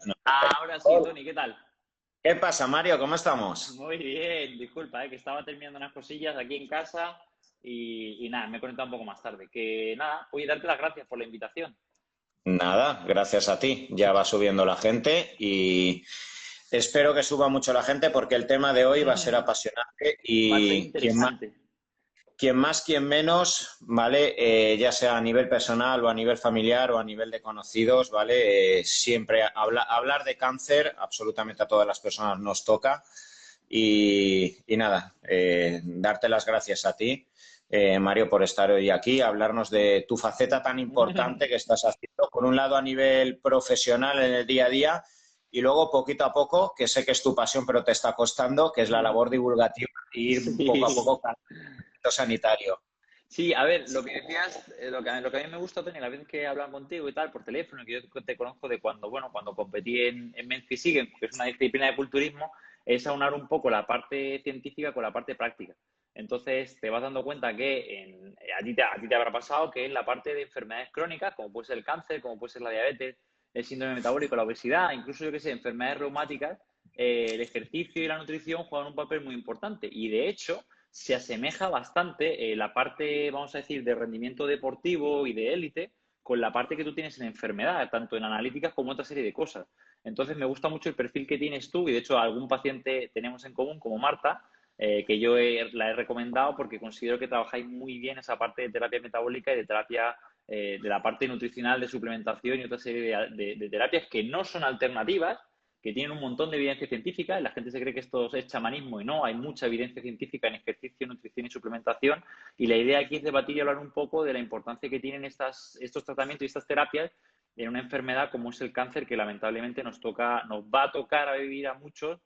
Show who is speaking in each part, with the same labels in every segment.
Speaker 1: No.
Speaker 2: Ahora sí, Tony, ¿qué tal?
Speaker 1: ¿Qué pasa, Mario? ¿Cómo estamos?
Speaker 2: Muy bien, disculpa, que estaba terminando unas cosillas aquí en casa y nada, me he conectado un poco más tarde. Que nada, voy a darte las gracias por la invitación.
Speaker 1: Nada, gracias a ti. Ya va subiendo la gente y espero que suba mucho la gente porque el tema de hoy va a ser apasionante
Speaker 2: Va a ser
Speaker 1: y
Speaker 2: interesante.
Speaker 1: quien más, quien menos, ¿vale? Ya sea a nivel personal o a nivel familiar o a nivel de conocidos, ¿vale? Siempre hablar de cáncer, absolutamente a todas las personas nos toca. Y nada, darte las gracias a ti, Mario, por estar hoy aquí, hablarnos de tu faceta tan importante que estás haciendo, por un lado a nivel profesional en el día a día y luego poquito a poco, que sé que es tu pasión pero te está costando, que es la labor divulgativa, e ir poco a
Speaker 2: Sí.
Speaker 1: poco con el sanitario.
Speaker 2: Sí, a ver, lo que decías, lo que a mí me gusta, Tony, la vez que hablan contigo y tal, por teléfono, que yo te conozco de cuando, bueno, cuando competí en Men's Physique, que es una disciplina de culturismo, es aunar un poco la parte científica con la parte práctica. Entonces, te vas dando cuenta que a ti te habrá pasado que en la parte de enfermedades crónicas, como puede ser el cáncer, como puede ser la diabetes, el síndrome metabólico, la obesidad, incluso, yo qué sé, enfermedades reumáticas, el ejercicio y la nutrición juegan un papel muy importante. Y, de hecho, se asemeja bastante la parte, vamos a decir, de rendimiento deportivo y de élite con la parte que tú tienes en enfermedad, tanto en analíticas como en otra serie de cosas. Entonces, me gusta mucho el perfil que tienes tú y, de hecho, algún paciente tenemos en común, como Marta, que la he recomendado porque considero que trabajáis muy bien esa parte de terapia metabólica y de terapia, de la parte nutricional, de suplementación y otra serie de terapias que no son alternativas, que tienen un montón de evidencia científica. La gente se cree que esto es chamanismo y no, hay mucha evidencia científica en ejercicio, nutrición y suplementación. Y la idea aquí es debatir y hablar un poco de la importancia que tienen estos tratamientos y estas terapias en una enfermedad como es el cáncer, que lamentablemente nos va a tocar a vivir a muchos,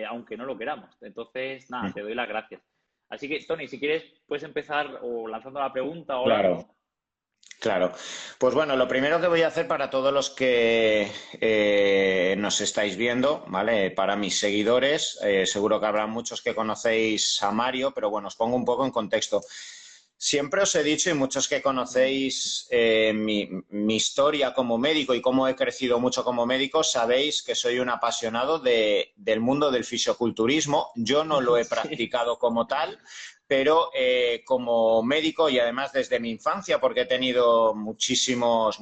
Speaker 2: aunque no lo queramos. Entonces, nada, te doy las gracias. Así que, Tony, si quieres, puedes empezar o lanzando la pregunta o
Speaker 1: Claro.
Speaker 2: hablando.
Speaker 1: Claro, pues bueno, lo primero que voy a hacer para todos los que nos estáis viendo, ¿vale? Para mis seguidores, seguro que habrá muchos que conocéis a Mario, pero bueno, os pongo un poco en contexto. Siempre os he dicho, y muchos que conocéis mi historia como médico y cómo he crecido mucho como médico, sabéis que soy un apasionado del mundo del fisioculturismo. Yo no lo he
Speaker 2: Sí.
Speaker 1: practicado como tal, pero como médico y además desde mi infancia, porque he tenido muchísimos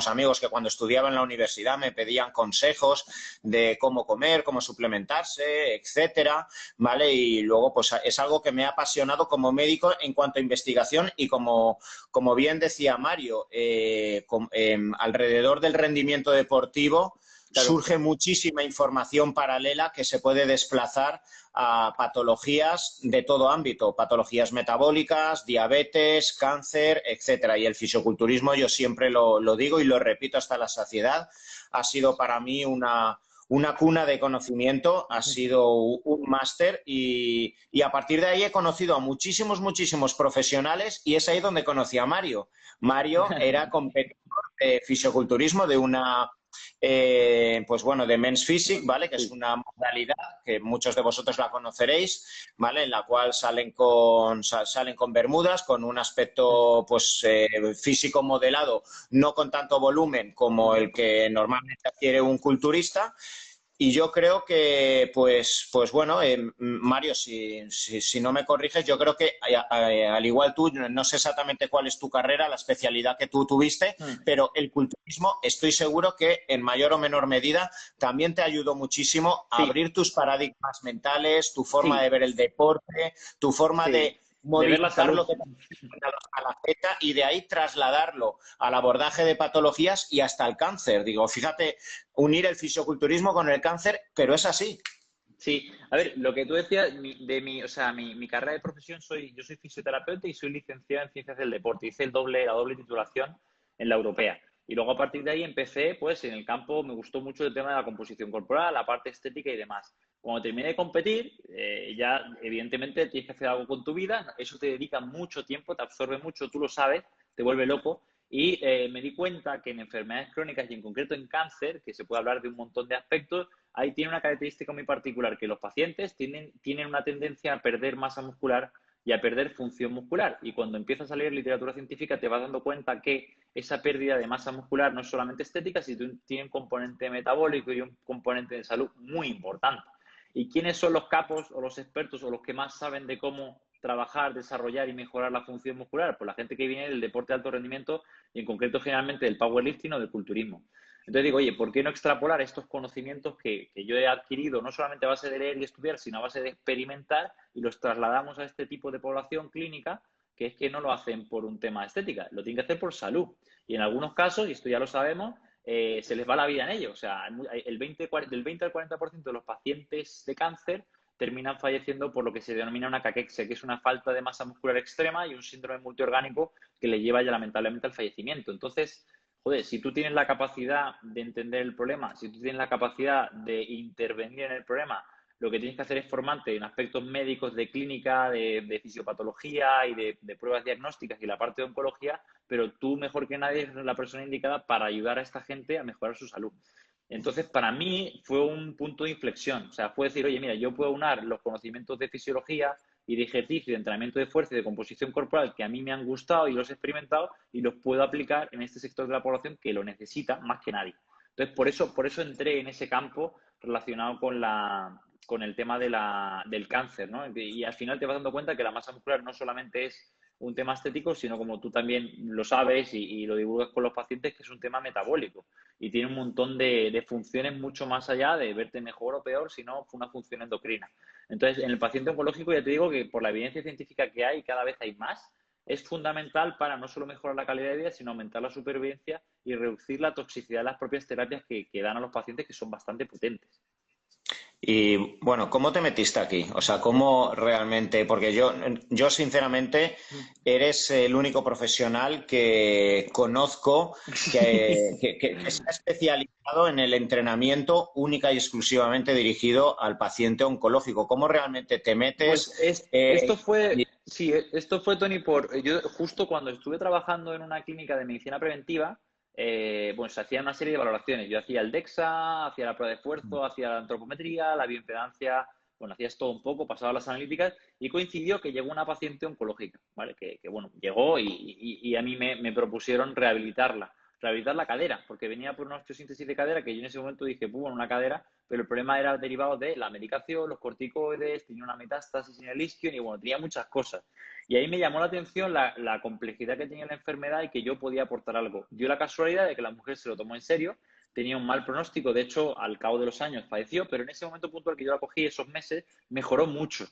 Speaker 1: amigos que cuando estudiaba en la universidad me pedían consejos de cómo comer, cómo suplementarse, etcétera, ¿vale? Y luego pues es algo que me ha apasionado como médico en cuanto a investigación y como bien decía Mario, alrededor del rendimiento deportivo
Speaker 2: Claro.
Speaker 1: surge muchísima información paralela que se puede desplazar a patologías de todo ámbito, patologías metabólicas, diabetes, cáncer, etcétera. Y el fisioculturismo, yo siempre lo digo y lo repito hasta la saciedad, ha sido para mí una cuna de conocimiento, ha sido un máster y a partir de ahí he conocido a muchísimos profesionales y es ahí donde conocí a Mario. Mario era competidor de fisioculturismo de una pues bueno, de Men's Physique, ¿vale? Que es
Speaker 2: Sí.
Speaker 1: una modalidad que muchos de vosotros la conoceréis, ¿vale? En la cual salen con bermudas, con un aspecto pues físico modelado, no con tanto volumen como el que normalmente adquiere un culturista. Y yo creo que, pues bueno, Mario, si no me corriges, yo creo que al igual tú, no sé exactamente cuál es tu carrera, la especialidad que tú tuviste, pero el culturismo estoy seguro que en mayor o menor medida también te ayudó muchísimo a
Speaker 2: Sí,
Speaker 1: abrir tus paradigmas mentales, tu forma de
Speaker 2: sí,
Speaker 1: ver el deporte, tu forma
Speaker 2: sí.
Speaker 1: de
Speaker 2: De ver la
Speaker 1: modificar
Speaker 2: salud.
Speaker 1: lo que te a la Z y de ahí trasladarlo al abordaje de patologías y hasta el cáncer. Digo, fíjate, unir el fisioculturismo con el cáncer, pero es así.
Speaker 2: Sí, a ver, lo que tú decías, o sea, mi carrera de profesión, yo soy fisioterapeuta y soy licenciado en ciencias del deporte. Hice la doble titulación en la europea. Y luego a partir de ahí empecé, pues en el campo me gustó mucho el tema de la composición corporal, la parte estética y demás. Cuando terminé de competir, ya evidentemente tienes que hacer algo con tu vida, eso te dedica mucho tiempo, te absorbe mucho, tú lo sabes, te vuelve loco. Y me di cuenta que en enfermedades crónicas y en concreto en cáncer, que se puede hablar de un montón de aspectos, ahí tiene una característica muy particular, que los pacientes tienen una tendencia a perder masa muscular y a perder función muscular. Y cuando empiezas a leer literatura científica te vas dando cuenta que esa pérdida de masa muscular no es solamente estética, sino que tiene un componente metabólico y un componente de salud muy importante. ¿Y quiénes son los capos o los expertos o los que más saben de cómo trabajar, desarrollar y mejorar la función muscular? Pues la gente que viene del deporte de alto rendimiento y en concreto generalmente del powerlifting o del culturismo. Entonces digo, oye, ¿por qué no extrapolar estos conocimientos que yo he adquirido no solamente a base de leer y estudiar, sino a base de experimentar y los trasladamos a este tipo de población clínica que es que no lo hacen por un tema estética, lo tienen que hacer por salud. Y en algunos casos, y esto ya lo sabemos, se les va la vida en ello. O sea, del 20 al 40% de los pacientes de cáncer terminan falleciendo por lo que se denomina una caquexia, que es una falta de masa muscular extrema y un síndrome multiorgánico que le lleva ya lamentablemente al fallecimiento. Entonces, joder, si tú tienes la capacidad de entender el problema, si tú tienes la capacidad de intervenir en el problema, lo que tienes que hacer es formarte en aspectos médicos de clínica, de fisiopatología y de pruebas diagnósticas y la parte de oncología, pero tú mejor que nadie eres la persona indicada para ayudar a esta gente a mejorar su salud. Entonces, para mí fue un punto de inflexión. O sea, fue decir, oye, mira, yo puedo unar los conocimientos de fisiología y de ejercicio, de entrenamiento de fuerza y de composición corporal que a mí me han gustado y los he experimentado y los puedo aplicar en este sector de la población que lo necesita más que nadie. Entonces, por eso entré en ese campo relacionado con el tema del cáncer, ¿no? Y al final te vas dando cuenta que la masa muscular no solamente es un tema estético, sino como tú también lo sabes y lo divulgas con los pacientes, que es un tema metabólico y tiene un montón de funciones mucho más allá de verte mejor o peor, sino una función endocrina. Entonces, en el paciente oncológico ya te digo que por la evidencia científica que hay, cada vez hay más, es fundamental para no solo mejorar la calidad de vida, sino aumentar la supervivencia y reducir la toxicidad de las propias terapias que dan a los pacientes, que son bastante potentes.
Speaker 1: Y bueno, ¿cómo te metiste aquí? O sea, ¿cómo realmente? Porque yo sinceramente eres el único profesional que conozco que se ha especializado en el entrenamiento única y exclusivamente dirigido al paciente oncológico. ¿Cómo realmente te metes?
Speaker 2: Pues esto fue, sí, esto fue, Tony, yo justo cuando estuve trabajando en una clínica de medicina preventiva, bueno, se hacían una serie de valoraciones. Yo hacía el DEXA, hacía la prueba de esfuerzo, hacía la antropometría, la bioimpedancia, bueno, hacías todo un poco, pasaba las analíticas y coincidió que llegó una paciente oncológica, ¿vale? Bueno, llegó y a mí me propusieron rehabilitar la cadera, porque venía por una osteosíntesis de cadera que yo en ese momento dije, bueno, una cadera, pero el problema era derivado de la medicación, los corticoides, tenía una metástasis en el isquio y bueno, tenía muchas cosas. Y ahí me llamó la atención la complejidad que tenía la enfermedad y que yo podía aportar algo. Dio la casualidad de que la mujer se lo tomó en serio, tenía un mal pronóstico, de hecho, al cabo de los años falleció, pero en ese momento puntual que yo la cogí, esos meses, mejoró mucho.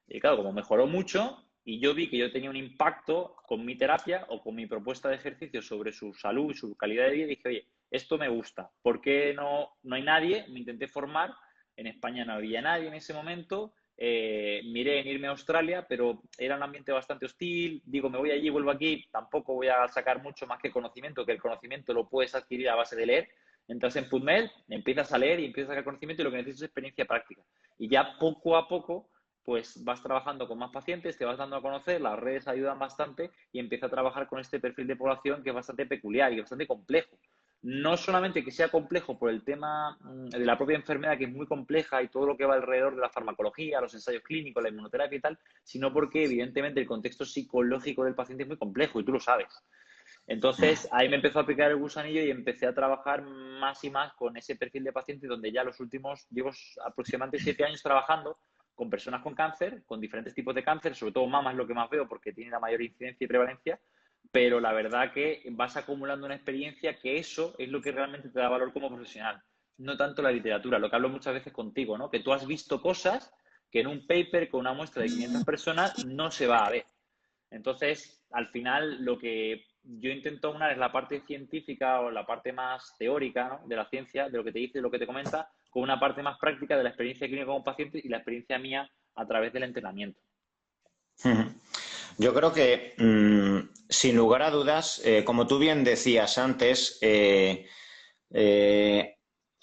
Speaker 2: Y claro, como mejoró mucho y yo vi que yo tenía un impacto con mi terapia o con mi propuesta de ejercicio sobre su salud y su calidad de vida, dije, oye, esto me gusta. ¿Por qué no hay nadie? Me intenté formar. En España no había nadie en ese momento. Miré en irme a Australia, pero era un ambiente bastante hostil. Digo, me voy allí, vuelvo aquí. Tampoco voy a sacar mucho más que conocimiento, que el conocimiento lo puedes adquirir a base de leer. Entras en PubMed, empiezas a leer y empiezas a sacar conocimiento y lo que necesitas es experiencia práctica. Y ya poco a poco pues vas trabajando con más pacientes, te vas dando a conocer, las redes ayudan bastante y empieza a trabajar con este perfil de población que es bastante peculiar y bastante complejo. No solamente que sea complejo por el tema de la propia enfermedad, que es muy compleja y todo lo que va alrededor de la farmacología, los ensayos clínicos, la inmunoterapia y tal, sino porque evidentemente el contexto psicológico del paciente es muy complejo y tú lo sabes. Entonces, ahí me empezó a picar el gusanillo y empecé a trabajar más y más con ese perfil de paciente donde ya los últimos, llevo aproximadamente 7 años trabajando con personas con cáncer, con diferentes tipos de cáncer, sobre todo mama es lo que más veo porque tiene la mayor incidencia y prevalencia, pero la verdad que vas acumulando una experiencia que eso es lo que realmente te da valor como profesional, no tanto la literatura, lo que hablo muchas veces contigo, ¿no? Que tú has visto cosas que en un paper con una muestra de 500 personas no se va a ver. Entonces, al final, lo que yo intento aunar es la parte científica o la parte más teórica, ¿no?, de la ciencia, de lo que te dice, de lo que te comenta, con una parte más práctica de la experiencia clínica con pacientes y la experiencia mía a través del entrenamiento.
Speaker 1: Yo creo que, sin lugar a dudas, como tú bien decías antes,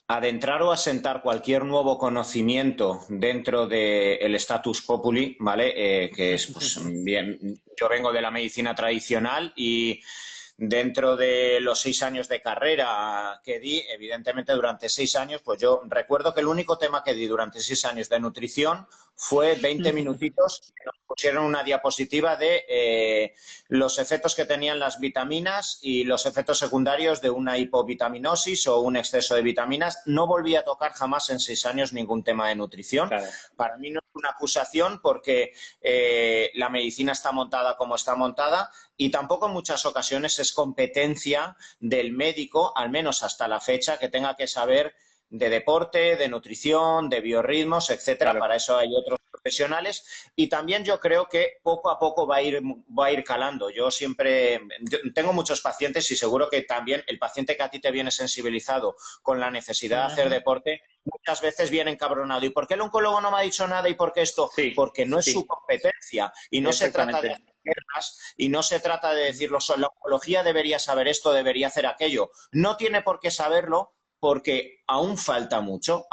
Speaker 1: adentrar o asentar cualquier nuevo conocimiento dentro del status populi, ¿vale? Que es, pues, bien, yo vengo de la medicina tradicional y dentro de los 6 años de carrera que di, evidentemente durante 6 años, pues yo recuerdo que el único tema que di durante 6 años de nutrición fue 20 minutitos que nos pusieron una diapositiva de los efectos que tenían las vitaminas y los efectos secundarios de una hipovitaminosis o un exceso de vitaminas. No volví a tocar jamás en 6 años ningún tema de nutrición.
Speaker 2: Claro.
Speaker 1: Para mí no es una acusación porque la medicina está montada como está montada y tampoco en muchas ocasiones es competencia del médico, al menos hasta la fecha, que tenga que saber de deporte, de nutrición, de biorritmos, etcétera.
Speaker 2: Claro.
Speaker 1: Para eso hay otros profesionales y también yo creo que poco a poco va a ir calando. Yo tengo muchos pacientes y seguro que también el paciente que a ti te viene sensibilizado con la necesidad de hacer deporte muchas veces viene encabronado. ¿Y por qué el oncólogo no me ha dicho nada y por qué esto?
Speaker 2: Sí,
Speaker 1: Porque no es
Speaker 2: sí,
Speaker 1: su competencia y no se trata de hacerlas y no se trata de decirlo solo. La oncología debería saber esto, debería hacer aquello. No tiene por qué saberlo porque aún falta mucho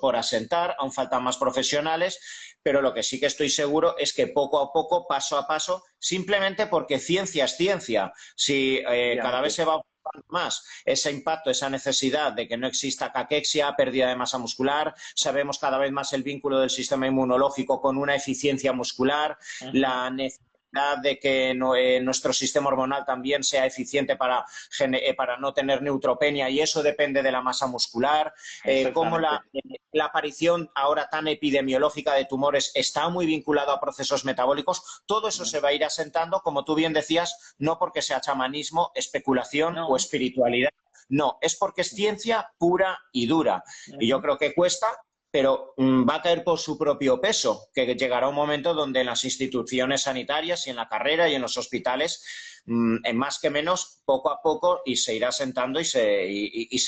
Speaker 1: por asentar, aún faltan más profesionales, pero lo que sí que estoy seguro es que poco a poco, paso a paso, simplemente porque ciencia es ciencia. Si cada vez se va más ese impacto, esa necesidad de que no exista caquexia, pérdida de masa muscular, sabemos cada vez más el vínculo del sistema inmunológico con una eficiencia muscular, la necesidad de que nuestro sistema hormonal también sea eficiente para no tener neutropenia y eso depende de la masa muscular, cómo la aparición ahora tan epidemiológica de tumores está muy vinculado a procesos metabólicos, todo eso se va a ir asentando, como tú bien decías, no porque sea chamanismo, especulación o espiritualidad, no, es porque es ciencia pura y dura. Y yo creo que cuesta, pero va a caer por su propio peso, que llegará un momento donde en las instituciones sanitarias y en la carrera y en los hospitales, en más que menos, poco a poco, y se irá sentando y se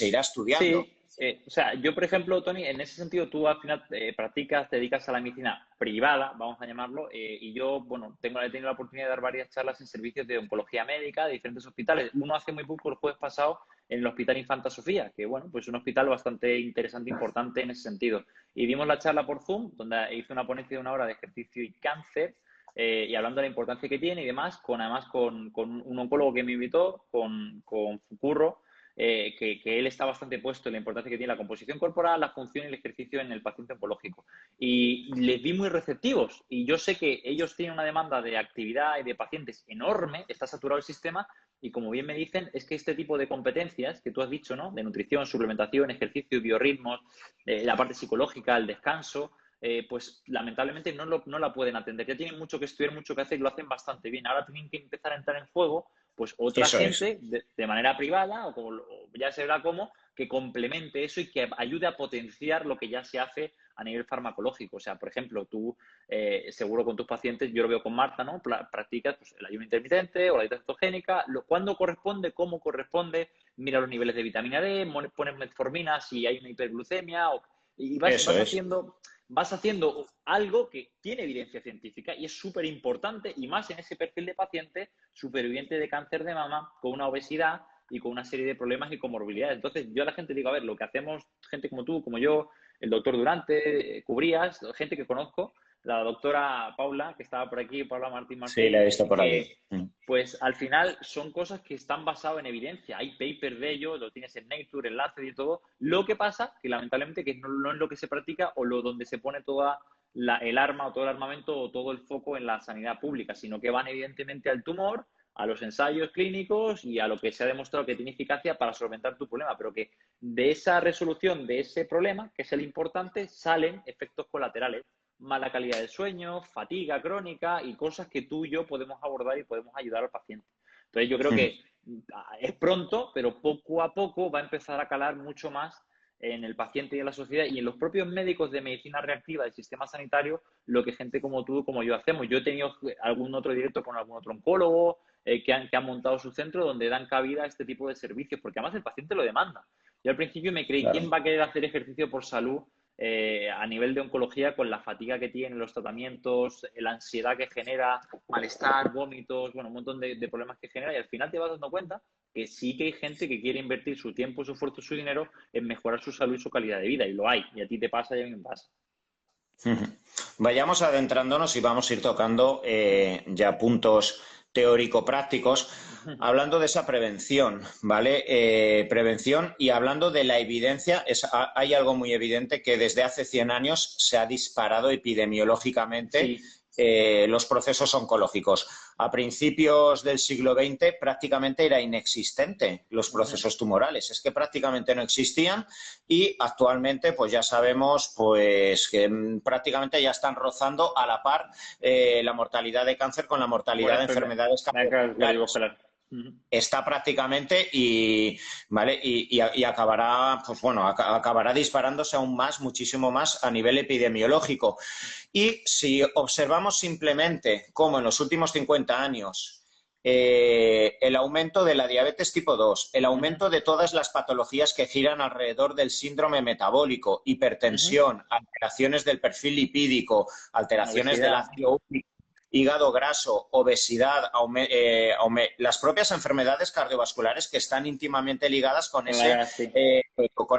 Speaker 1: irá estudiando.
Speaker 2: Sí, o sea, yo, por ejemplo, Tony, en ese sentido, tú al final practicas, te dedicas a la medicina privada, vamos a llamarlo, y yo, bueno, he tenido la oportunidad de dar varias charlas en servicios de oncología médica de diferentes hospitales. Uno hace muy poco, el jueves pasado, en el Hospital Infanta Sofía, que, bueno, pues es un hospital bastante interesante, importante en ese sentido. Y dimos la charla por Zoom, donde hice una ponencia de 1 hora de ejercicio y cáncer, y hablando de la importancia que tiene y demás, además con un oncólogo que me invitó, con Curro, que él está bastante puesto en la importancia que tiene la composición corporal, la función y el ejercicio en el paciente oncológico. Y les vi muy receptivos. Y yo sé que ellos tienen una demanda de actividad y de pacientes enorme, está saturado el sistema, y como bien me dicen, es que este tipo de competencias que tú has dicho, ¿no? De nutrición, suplementación, ejercicio, biorritmos, la parte psicológica, el descanso, pues lamentablemente no la pueden atender. Ya tienen mucho que estudiar, mucho que hacer y lo hacen bastante bien. Ahora tienen que empezar a entrar en juego pues otra
Speaker 1: Eso es.
Speaker 2: gente de manera privada o ya se verá cómo, que complemente eso y que ayude a potenciar lo que ya se hace a nivel farmacológico. O sea, por ejemplo, tú seguro con tus pacientes, yo lo veo con Marta, ¿no? Practicas pues, el ayuno intermitente o la dieta cetogénica, cuándo corresponde, cómo corresponde, mira los niveles de vitamina D, pones metformina si hay una hiperglucemia y vas haciendo algo que tiene evidencia científica y es súper importante y más en ese perfil de paciente superviviente de cáncer de mama con una obesidad y con una serie de problemas y comorbilidades. Entonces, yo a la gente digo, a ver, lo que hacemos, gente como tú, como yo, el doctor Durante, Cubrías, gente que conozco, la doctora Paula, que estaba por aquí, Paula Martín
Speaker 1: Sí, la he visto por aquí.
Speaker 2: pues al final son cosas que están basadas en evidencia. Hay papers de ello, lo tienes en Nature, en Lancet y todo. Lo que pasa que lamentablemente que no es lo que se practica o donde se pone toda el arma o todo el armamento o todo el foco en la sanidad pública, sino que van evidentemente al tumor, a los ensayos clínicos y a lo que se ha demostrado que tiene eficacia para solventar tu problema, pero que de esa resolución de ese problema, que es el importante, salen efectos colaterales, mala calidad del sueño, fatiga crónica y cosas que tú y yo podemos abordar y podemos ayudar al paciente. Entonces yo creo que es pronto, pero poco a poco va a empezar a calar mucho más en el paciente y en la sociedad y en los propios médicos de medicina reactiva del sistema sanitario, lo que gente como tú, como yo hacemos. Yo he tenido algún otro directo con algún otro oncólogo que han montado su centro donde dan cabida a este tipo de servicios, porque además el paciente lo demanda. Yo al principio me creí,
Speaker 1: Claro.
Speaker 2: ¿quién va a querer hacer ejercicio por salud a nivel de oncología con la fatiga que tienen los tratamientos, la ansiedad que genera, malestar, vómitos, bueno, un montón de problemas que genera y al final te vas dando cuenta que sí que hay gente que quiere invertir su tiempo, su esfuerzo, su dinero en mejorar su salud y su calidad de vida y lo hay, y a ti te pasa y a mí me pasa.
Speaker 1: Vayamos adentrándonos y vamos a ir tocando ya puntos teórico-prácticos, hablando de esa prevención, ¿vale? Prevención y hablando de la evidencia, hay algo muy evidente que desde hace 100 años se ha disparado epidemiológicamente
Speaker 2: Sí.
Speaker 1: los procesos oncológicos. A principios del siglo XX prácticamente era inexistente los procesos tumorales, es que prácticamente no existían y actualmente pues ya sabemos pues que prácticamente ya están rozando a la par la mortalidad de cáncer con la mortalidad de enfermedades cardiovasculares. Está prácticamente y, ¿vale? Y acabará, pues bueno, acabará disparándose aún más, muchísimo más a nivel epidemiológico. Y si observamos simplemente cómo en los últimos 50 años el aumento de la diabetes tipo 2, el aumento de todas las patologías que giran alrededor del síndrome metabólico, hipertensión, alteraciones del perfil lipídico, alteraciones del ácido úrico, hígado graso, obesidad, las propias enfermedades cardiovasculares que están íntimamente ligadas con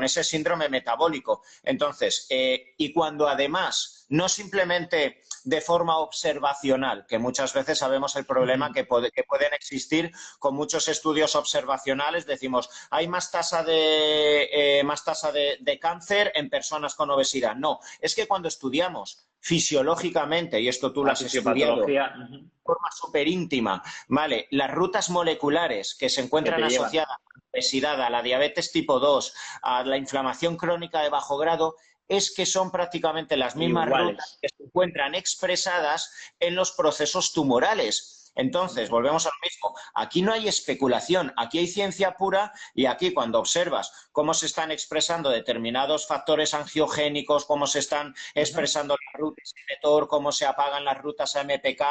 Speaker 1: ese síndrome metabólico. Entonces, y cuando además, no simplemente de forma observacional, que muchas veces sabemos el problema que pueden existir con muchos estudios observacionales, decimos, hay más tasa de cáncer en personas con obesidad. No, es que cuando estudiamos fisiológicamente, y esto tú lo has estudiado de forma súper íntima, ¿vale? Las rutas moleculares que se encuentran asociadas a la obesidad, a la diabetes tipo 2, a la inflamación crónica de bajo grado, es que son prácticamente las mismas rutas que se encuentran expresadas en los procesos tumorales. Entonces, volvemos a lo mismo. Aquí no hay especulación, aquí hay ciencia pura y aquí cuando observas cómo se están expresando determinados factores angiogénicos, cómo se están expresando las rutas mTOR, cómo se apagan las rutas AMPK,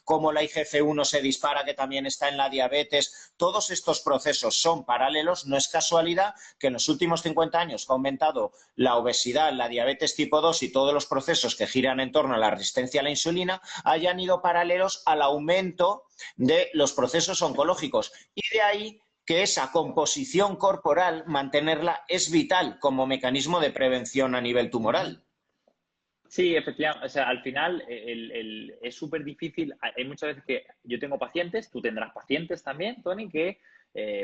Speaker 1: cómo la IGF-1 se dispara, que también está en la diabetes, todos estos procesos son paralelos. No es casualidad que en los últimos 50 años que ha aumentado la obesidad, la diabetes tipo 2 y todos los procesos que giran en torno a la resistencia a la insulina hayan ido paralelos al aumento de los procesos oncológicos. Y de ahí que esa composición corporal, mantenerla, es vital como mecanismo de prevención a nivel tumoral.
Speaker 2: Sí, efectivamente. O sea, al final es súper difícil. Hay muchas veces que yo tengo pacientes, tú tendrás pacientes también, Tony, que,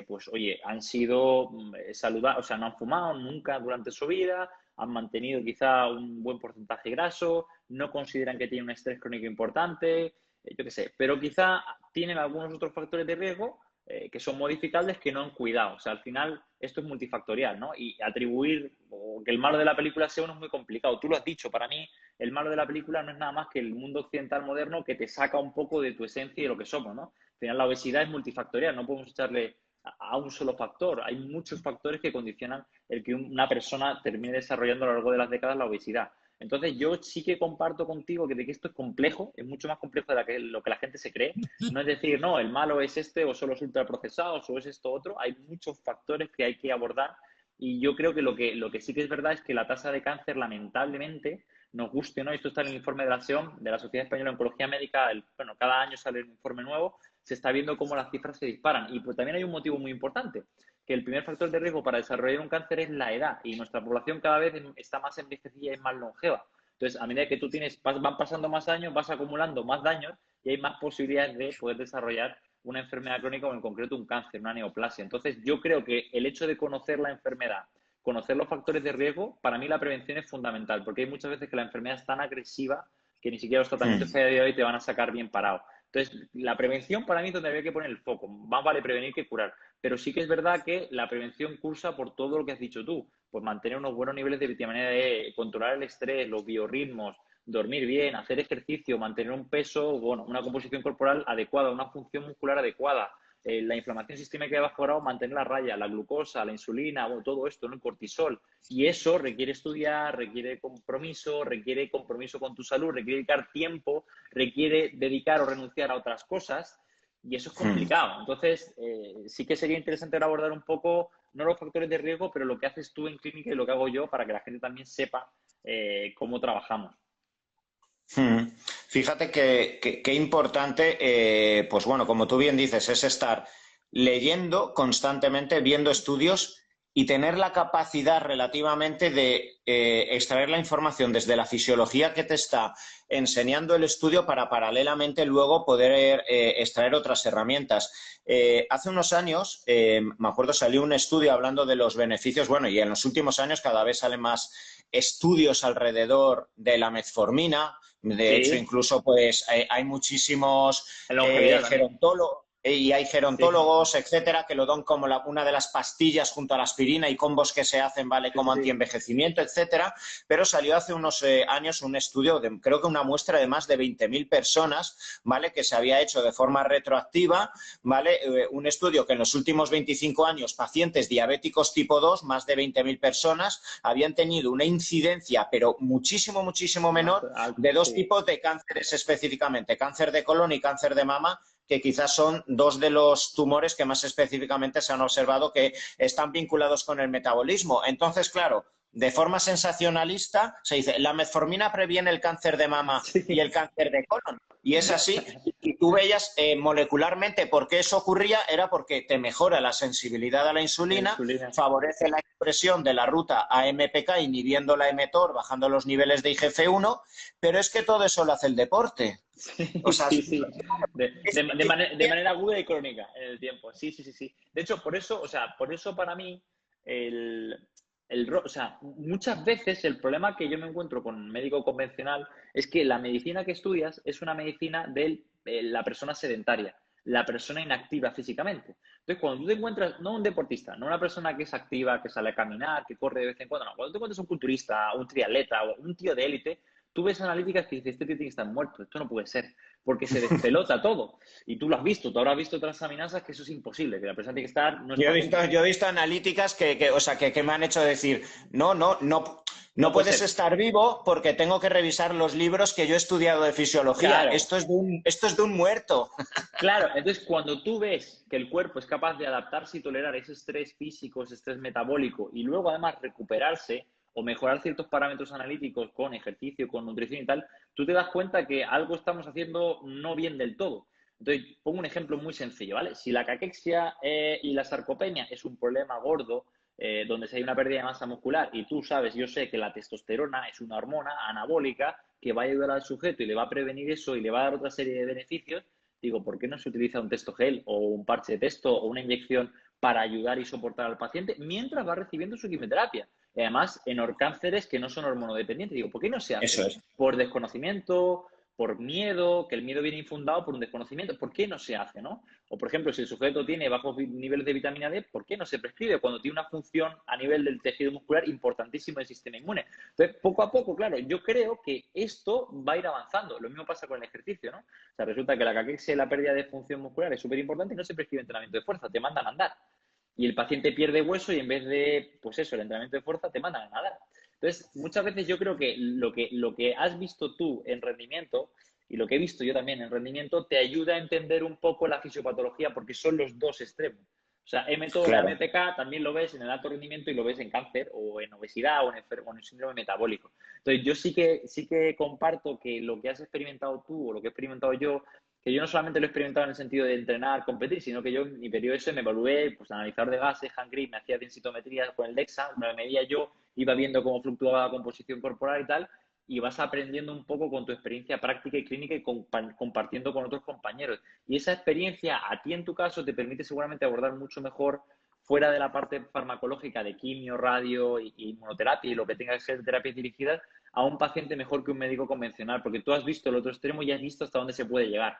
Speaker 2: pues, oye, han sido saludables, o sea, no han fumado nunca durante su vida, han mantenido quizá un buen porcentaje graso, no consideran que tienen un estrés crónico importante, yo qué sé, pero quizá tienen algunos otros factores de riesgo que son modificables que no han cuidado. O sea, al final esto es multifactorial, ¿no? Y atribuir o que el malo de la película sea uno es muy complicado. Tú lo has dicho, para mí el malo de la película no es nada más que el mundo occidental moderno que te saca un poco de tu esencia y de lo que somos, ¿no? Al final la obesidad es multifactorial, no podemos echarle a un solo factor. Hay muchos factores que condicionan el que una persona termine desarrollando a lo largo de las décadas la obesidad. Entonces, yo sí que comparto contigo de que esto es complejo, es mucho más complejo de lo que la gente se cree. No es decir, no, el malo es este, o son los ultraprocesados, o es esto otro. Hay muchos factores que hay que abordar. Y yo creo que lo que sí que es verdad es que la tasa de cáncer, lamentablemente, nos guste, ¿no? Esto está en el informe de la SEOM, de la Sociedad Española de Oncología Médica. Bueno, cada año sale un informe nuevo, se está viendo cómo las cifras se disparan. Y pues también hay un motivo muy importante, que el primer factor de riesgo para desarrollar un cáncer es la edad, y nuestra población cada vez está más envejecida y es más longeva. Entonces, a medida que tú van pasando más años, vas acumulando más daños y hay más posibilidades de poder desarrollar una enfermedad crónica o en concreto un cáncer, una neoplasia. Entonces, yo creo que el hecho de conocer la enfermedad, conocer los factores de riesgo, para mí la prevención es fundamental, porque hay muchas veces que la enfermedad es tan agresiva que ni siquiera los tratamientos que hay a día de hoy te van a sacar bien parado. Entonces, la prevención para mí es donde había que poner el foco. Más vale prevenir que curar. Pero sí que es verdad que la prevención cursa por todo lo que has dicho tú. Pues mantener unos buenos niveles de vitamina D, controlar el estrés, los biorritmos, dormir bien, hacer ejercicio, mantener un peso, bueno, una composición corporal adecuada, una función muscular adecuada, la inflamación sistémica de bajo grado, mantener la raya, la glucosa, la insulina, bueno, todo esto, ¿no? El cortisol. Y eso requiere estudiar, requiere compromiso con tu salud, requiere dedicar tiempo, requiere dedicar o renunciar a otras cosas. Y eso es complicado. Entonces, sí que sería interesante ahora abordar un poco, no los factores de riesgo, pero lo que haces tú en clínica y lo que hago yo para que la gente también sepa cómo trabajamos.
Speaker 1: Fíjate que importante, pues bueno, como tú bien dices, es estar leyendo constantemente, viendo estudios y tener la capacidad relativamente de extraer la información desde la fisiología que te está enseñando el estudio para paralelamente luego poder extraer otras herramientas. Hace unos años, me acuerdo, salió un estudio hablando de los beneficios, bueno, y en los últimos años cada vez salen más estudios alrededor de la metformina. De hecho,
Speaker 2: Sí,
Speaker 1: incluso pues hay muchísimos
Speaker 2: en longevidad también.
Speaker 1: gerontólogos y hay
Speaker 2: Sí,
Speaker 1: gerontólogos, etcétera, que lo dan como una de las pastillas junto a la aspirina y combos que se hacen, ¿vale?
Speaker 2: sí, sí,
Speaker 1: Como
Speaker 2: sí.
Speaker 1: antienvejecimiento, etcétera. Pero salió hace unos años un estudio, creo que una muestra de más de 20.000 personas, ¿vale? Que se había hecho de forma retroactiva, ¿vale? Un estudio que en los últimos 25 años pacientes diabéticos tipo 2, más de 20.000 personas, habían tenido una incidencia, pero muchísimo, muchísimo
Speaker 2: Más
Speaker 1: menor,
Speaker 2: alto,
Speaker 1: de dos
Speaker 2: sí.
Speaker 1: tipos de cánceres específicamente, cáncer de colon y cáncer de mama, que quizás son dos de los tumores que más específicamente se han observado que están vinculados con el metabolismo. Entonces, claro, de forma sensacionalista se dice, la metformina previene el cáncer de mama y
Speaker 2: Sí.
Speaker 1: el cáncer de colon. Y es así. Y tú veías molecularmente por qué eso ocurría, era porque te mejora la sensibilidad a la
Speaker 2: La
Speaker 1: insulina,
Speaker 2: insulina.
Speaker 1: favorece la expresión de la ruta AMPK, inhibiendo la mTOR, bajando los niveles de IGF-1, pero es que todo eso lo hace el deporte. O
Speaker 2: Sí,
Speaker 1: sea,
Speaker 2: sí, sí. De
Speaker 1: es
Speaker 2: manera aguda y crónica en el tiempo. Sí, sí, sí, sí. De hecho, por eso, o sea, por eso para mí, el, o sea, muchas veces el problema que yo me encuentro con un médico convencional es que la medicina que estudias es una medicina de la persona sedentaria, la persona inactiva físicamente. Entonces, cuando tú te encuentras, no un deportista, no una persona que es activa, que sale a caminar, que corre de vez en cuando, no, cuando te encuentras un culturista, un triatleta o un tío de élite, tú ves analíticas que dices, este tío tiene que estar muerto, esto no puede ser, porque se despelota todo. Y tú lo has visto, tú habrás visto transaminasas que eso es imposible, que la persona tiene que estar, no
Speaker 1: Yo
Speaker 2: está
Speaker 1: he
Speaker 2: a
Speaker 1: visto,
Speaker 2: punto.
Speaker 1: yo he visto analíticas o sea, que me han hecho decir, no
Speaker 2: No puede
Speaker 1: puedes
Speaker 2: ser.
Speaker 1: estar vivo porque tengo que revisar los libros que yo he estudiado de fisiología.
Speaker 2: Claro,
Speaker 1: Esto es de un muerto.
Speaker 2: claro. Entonces, cuando tú ves que el cuerpo es capaz de adaptarse y tolerar ese estrés físico, ese estrés metabólico, y luego además recuperarse o mejorar ciertos parámetros analíticos con ejercicio, con nutrición y tal, tú te das cuenta que algo estamos haciendo no bien del todo. Entonces, pongo un ejemplo muy sencillo, ¿vale? Si la caquexia y la sarcopenia es un problema gordo, donde si hay una pérdida de masa muscular y tú sabes, yo sé que la testosterona es una hormona anabólica que va a ayudar al sujeto y le va a prevenir eso y le va a dar otra serie de beneficios, digo, ¿por qué no se utiliza un testogel o un parche de testo o una inyección para ayudar y soportar al paciente mientras va recibiendo su quimioterapia? Y además, en cánceres que no son hormonodependientes. Digo, ¿por qué no se
Speaker 1: Eso
Speaker 2: hace?
Speaker 1: es.
Speaker 2: Por desconocimiento, por miedo, que el miedo viene infundado por un desconocimiento. ¿Por qué no se hace, no? O, por ejemplo, si el sujeto tiene bajos niveles de vitamina D, ¿por qué no se prescribe cuando tiene una función a nivel del tejido muscular importantísimo del sistema inmune? Entonces, poco a poco, claro, yo creo que esto va a ir avanzando. Lo mismo pasa con el ejercicio, ¿no? O sea, resulta que la caquexia y la pérdida de función muscular es súper importante y no se prescribe entrenamiento de fuerza, te mandan a andar. Y el paciente pierde hueso y en vez de, pues eso, el entrenamiento de fuerza, te mandan a nadar. Entonces, muchas veces yo creo que lo que has visto tú en rendimiento y lo que he visto yo también en rendimiento te ayuda a entender un poco la fisiopatología porque son los dos extremos. O sea, mTOR,
Speaker 1: Claro.
Speaker 2: AMPK también lo ves en el alto rendimiento y lo ves en cáncer o en obesidad o en síndrome metabólico. Entonces, yo sí que comparto que lo que has experimentado tú o lo que he experimentado yo, que yo no solamente lo he experimentado en el sentido de entrenar, competir, sino que yo en mi periodo ese me evalué, pues analizador de gases, hand grip, me hacía densitometría con el DEXA, me lo medía yo, iba viendo cómo fluctuaba la composición corporal y tal, y vas aprendiendo un poco con tu experiencia práctica y clínica y compartiendo con otros compañeros. Y esa experiencia a ti en tu caso te permite seguramente abordar mucho mejor fuera de la parte farmacológica de quimio, radio y inmunoterapia y lo que tenga que ser terapias dirigidas a un paciente mejor que un médico convencional, porque tú has visto el otro extremo y has visto hasta dónde se puede llegar.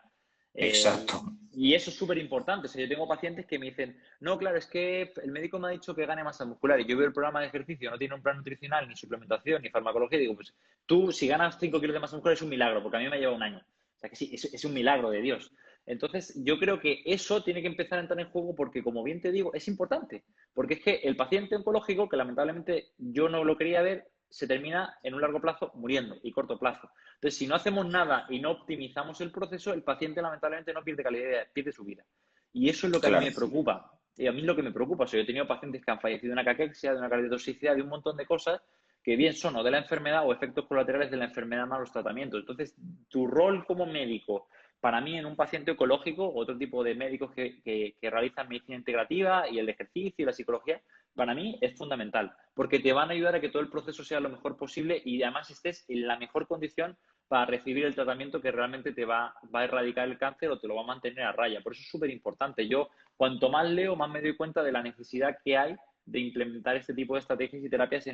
Speaker 1: Exacto.
Speaker 2: Y eso es súper importante. O sea, yo tengo pacientes que me dicen, no, claro, es que el médico me ha dicho que gane masa muscular y yo veo el programa de ejercicio, no tiene un plan nutricional, ni suplementación, ni farmacología. Y digo, pues tú, si ganas 5 kilos de masa muscular es un milagro, porque a mí me lleva un año. O sea, que sí, es un milagro de Dios. Entonces, yo creo que eso tiene que empezar a entrar en juego porque, como bien te digo, es importante. Porque es que el paciente oncológico, que lamentablemente yo no lo quería ver, se termina en un largo plazo muriendo y corto plazo. Entonces, si no hacemos nada y no optimizamos el proceso, el paciente lamentablemente no pierde calidad, pierde su vida. Y eso es lo que a mí
Speaker 1: Claro.
Speaker 2: me preocupa. Y a mí es lo que me preocupa. O sea, yo he tenido pacientes que han fallecido de una caquexia, de una cardiotoxicidad, de un montón de cosas que bien son o de la enfermedad o efectos colaterales de la enfermedad más los tratamientos. Entonces, tu rol como médico para mí en un paciente oncológico, otro tipo de médicos que realizan medicina integrativa y el ejercicio y la psicología, para mí es fundamental, porque te van a ayudar a que todo el proceso sea lo mejor posible y además estés en la mejor condición para recibir el tratamiento que realmente te va a erradicar el cáncer o te lo va a mantener a raya. Por eso es súper importante. Yo, cuanto más leo, más me doy cuenta de la necesidad que hay de implementar este tipo de estrategias y terapias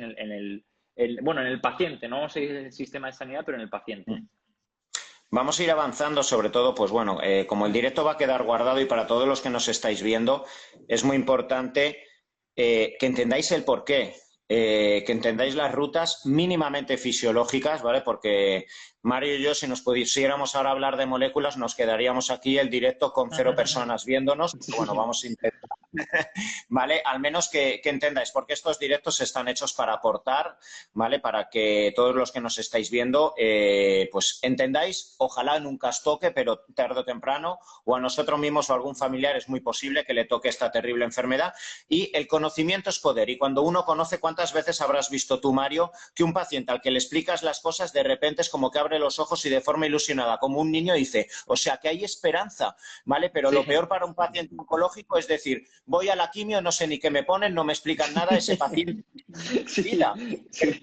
Speaker 2: bueno, en el paciente, no vamos a ir en el sistema de sanidad, pero en el paciente.
Speaker 1: Vamos a ir avanzando, sobre todo, pues bueno, como el directo va a quedar guardado y para todos los que nos estáis viendo, es muy importante que entendáis el porqué, que entendáis las rutas mínimamente fisiológicas, ¿vale? Porque Mario y yo, si nos pudiéramos ahora hablar de moléculas, nos quedaríamos aquí el directo con 0 personas viéndonos. Bueno, vamos a intentar, ¿vale? Al menos que entendáis, porque estos directos están hechos para aportar, ¿vale? Para que todos los que nos estáis viendo, pues entendáis, ojalá nunca os toque, pero tarde o temprano, o a nosotros mismos o a algún familiar es muy posible que le toque esta terrible enfermedad. Y el conocimiento es poder. Y cuando uno conoce, ¿cuántas veces habrás visto tú, Mario, que un paciente al que le explicas las cosas de repente es como que abre los ojos y de forma ilusionada, como un niño, dice, o sea, que hay esperanza, ¿vale? Pero
Speaker 2: Sí.
Speaker 1: lo peor para un paciente oncológico es decir, voy a la quimio, no sé ni qué me ponen, no me explican nada, ese paciente
Speaker 2: Sí,
Speaker 1: vida.
Speaker 2: sí.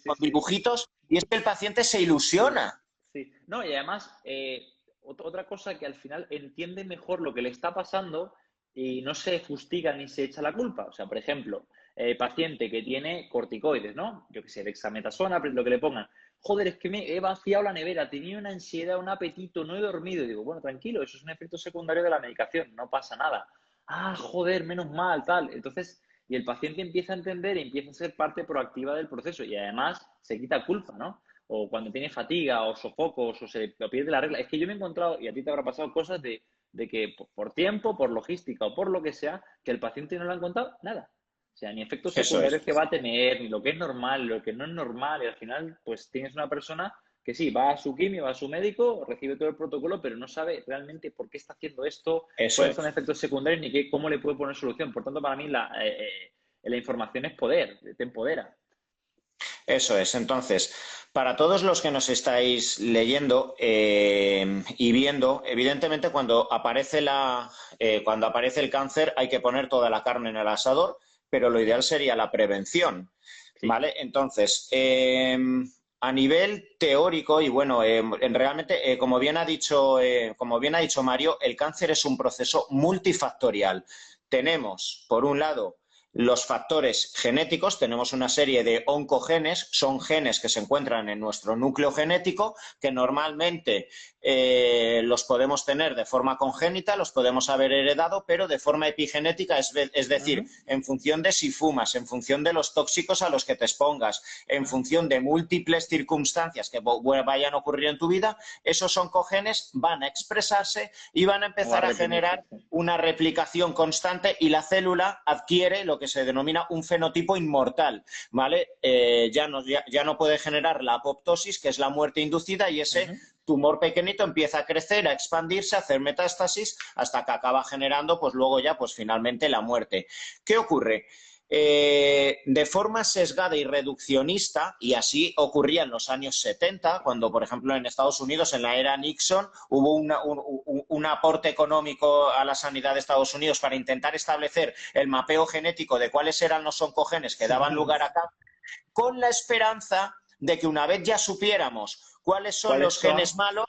Speaker 1: Con dibujitos y es que el paciente se ilusiona.
Speaker 2: Sí. No, y además, otra cosa que al final entiende mejor lo que le está pasando y no se fustiga ni se echa la culpa. O sea, por ejemplo, paciente que tiene corticoides, ¿no? Yo que sé, dexametasona, lo que le pongan. Joder, es que me he vaciado la nevera, tenía una ansiedad, un apetito, no he dormido. Y digo, bueno, tranquilo, eso es un efecto secundario de la medicación, no pasa nada. Ah, joder, menos mal, tal. Entonces, y el paciente empieza a entender y empieza a ser parte proactiva del proceso y además se quita culpa, ¿no? O cuando tiene fatiga o sofocos o se pierde la regla. Es que yo me he encontrado, y a ti te habrá pasado cosas de que por tiempo, por logística o por lo que sea, que el paciente no le han contado nada. O sea, ni efectos
Speaker 1: Eso
Speaker 2: secundarios
Speaker 1: es.
Speaker 2: que va a tener, ni lo que es normal, lo que no es normal. Y al final, pues tienes una persona que sí, va a su quimio, va a su médico, recibe todo el protocolo, pero no sabe realmente por qué está haciendo esto,
Speaker 1: Eso
Speaker 2: cuáles son los
Speaker 1: es.
Speaker 2: efectos secundarios, ni cómo le puede poner solución. Por tanto, para mí la información es poder, te empodera.
Speaker 1: Eso es. Entonces, para todos los que nos estáis leyendo y viendo, evidentemente cuando aparece el cáncer hay que poner toda la carne en el asador, pero lo ideal sería la prevención,
Speaker 2: Sí.
Speaker 1: ¿vale? Entonces, a nivel teórico y bueno, realmente, como bien ha dicho Mario, el cáncer es un proceso multifactorial. Tenemos, por un lado, los factores genéticos, tenemos una serie de oncogenes, son genes que se encuentran en nuestro núcleo genético, que normalmente los podemos tener de forma congénita, los podemos haber heredado, pero de forma epigenética, es decir, en función de si fumas, en función de los tóxicos a los que te expongas, en función de múltiples circunstancias que vayan a ocurrir en tu vida, esos oncogenes van a expresarse y van a
Speaker 2: O a
Speaker 1: empezar a
Speaker 2: reprimirse.
Speaker 1: generar una replicación constante y la célula adquiere lo que se denomina un fenotipo inmortal, ¿vale? Ya no puede generar la apoptosis, que es la muerte inducida, y ese tumor pequeñito empieza a crecer, a expandirse, a hacer metástasis, hasta que acaba generando, pues luego ya, pues finalmente la muerte. ¿Qué ocurre? De forma sesgada y reduccionista, y así ocurría en los años 70, cuando, por ejemplo, en Estados Unidos, en la era Nixon, hubo un aporte económico a la sanidad de Estados Unidos para intentar establecer el mapeo genético de cuáles eran los oncogenes que daban lugar a cáncer, con la esperanza de que una vez ya supiéramos cuáles son
Speaker 2: ¿Cuáles
Speaker 1: los
Speaker 2: son?
Speaker 1: genes malos,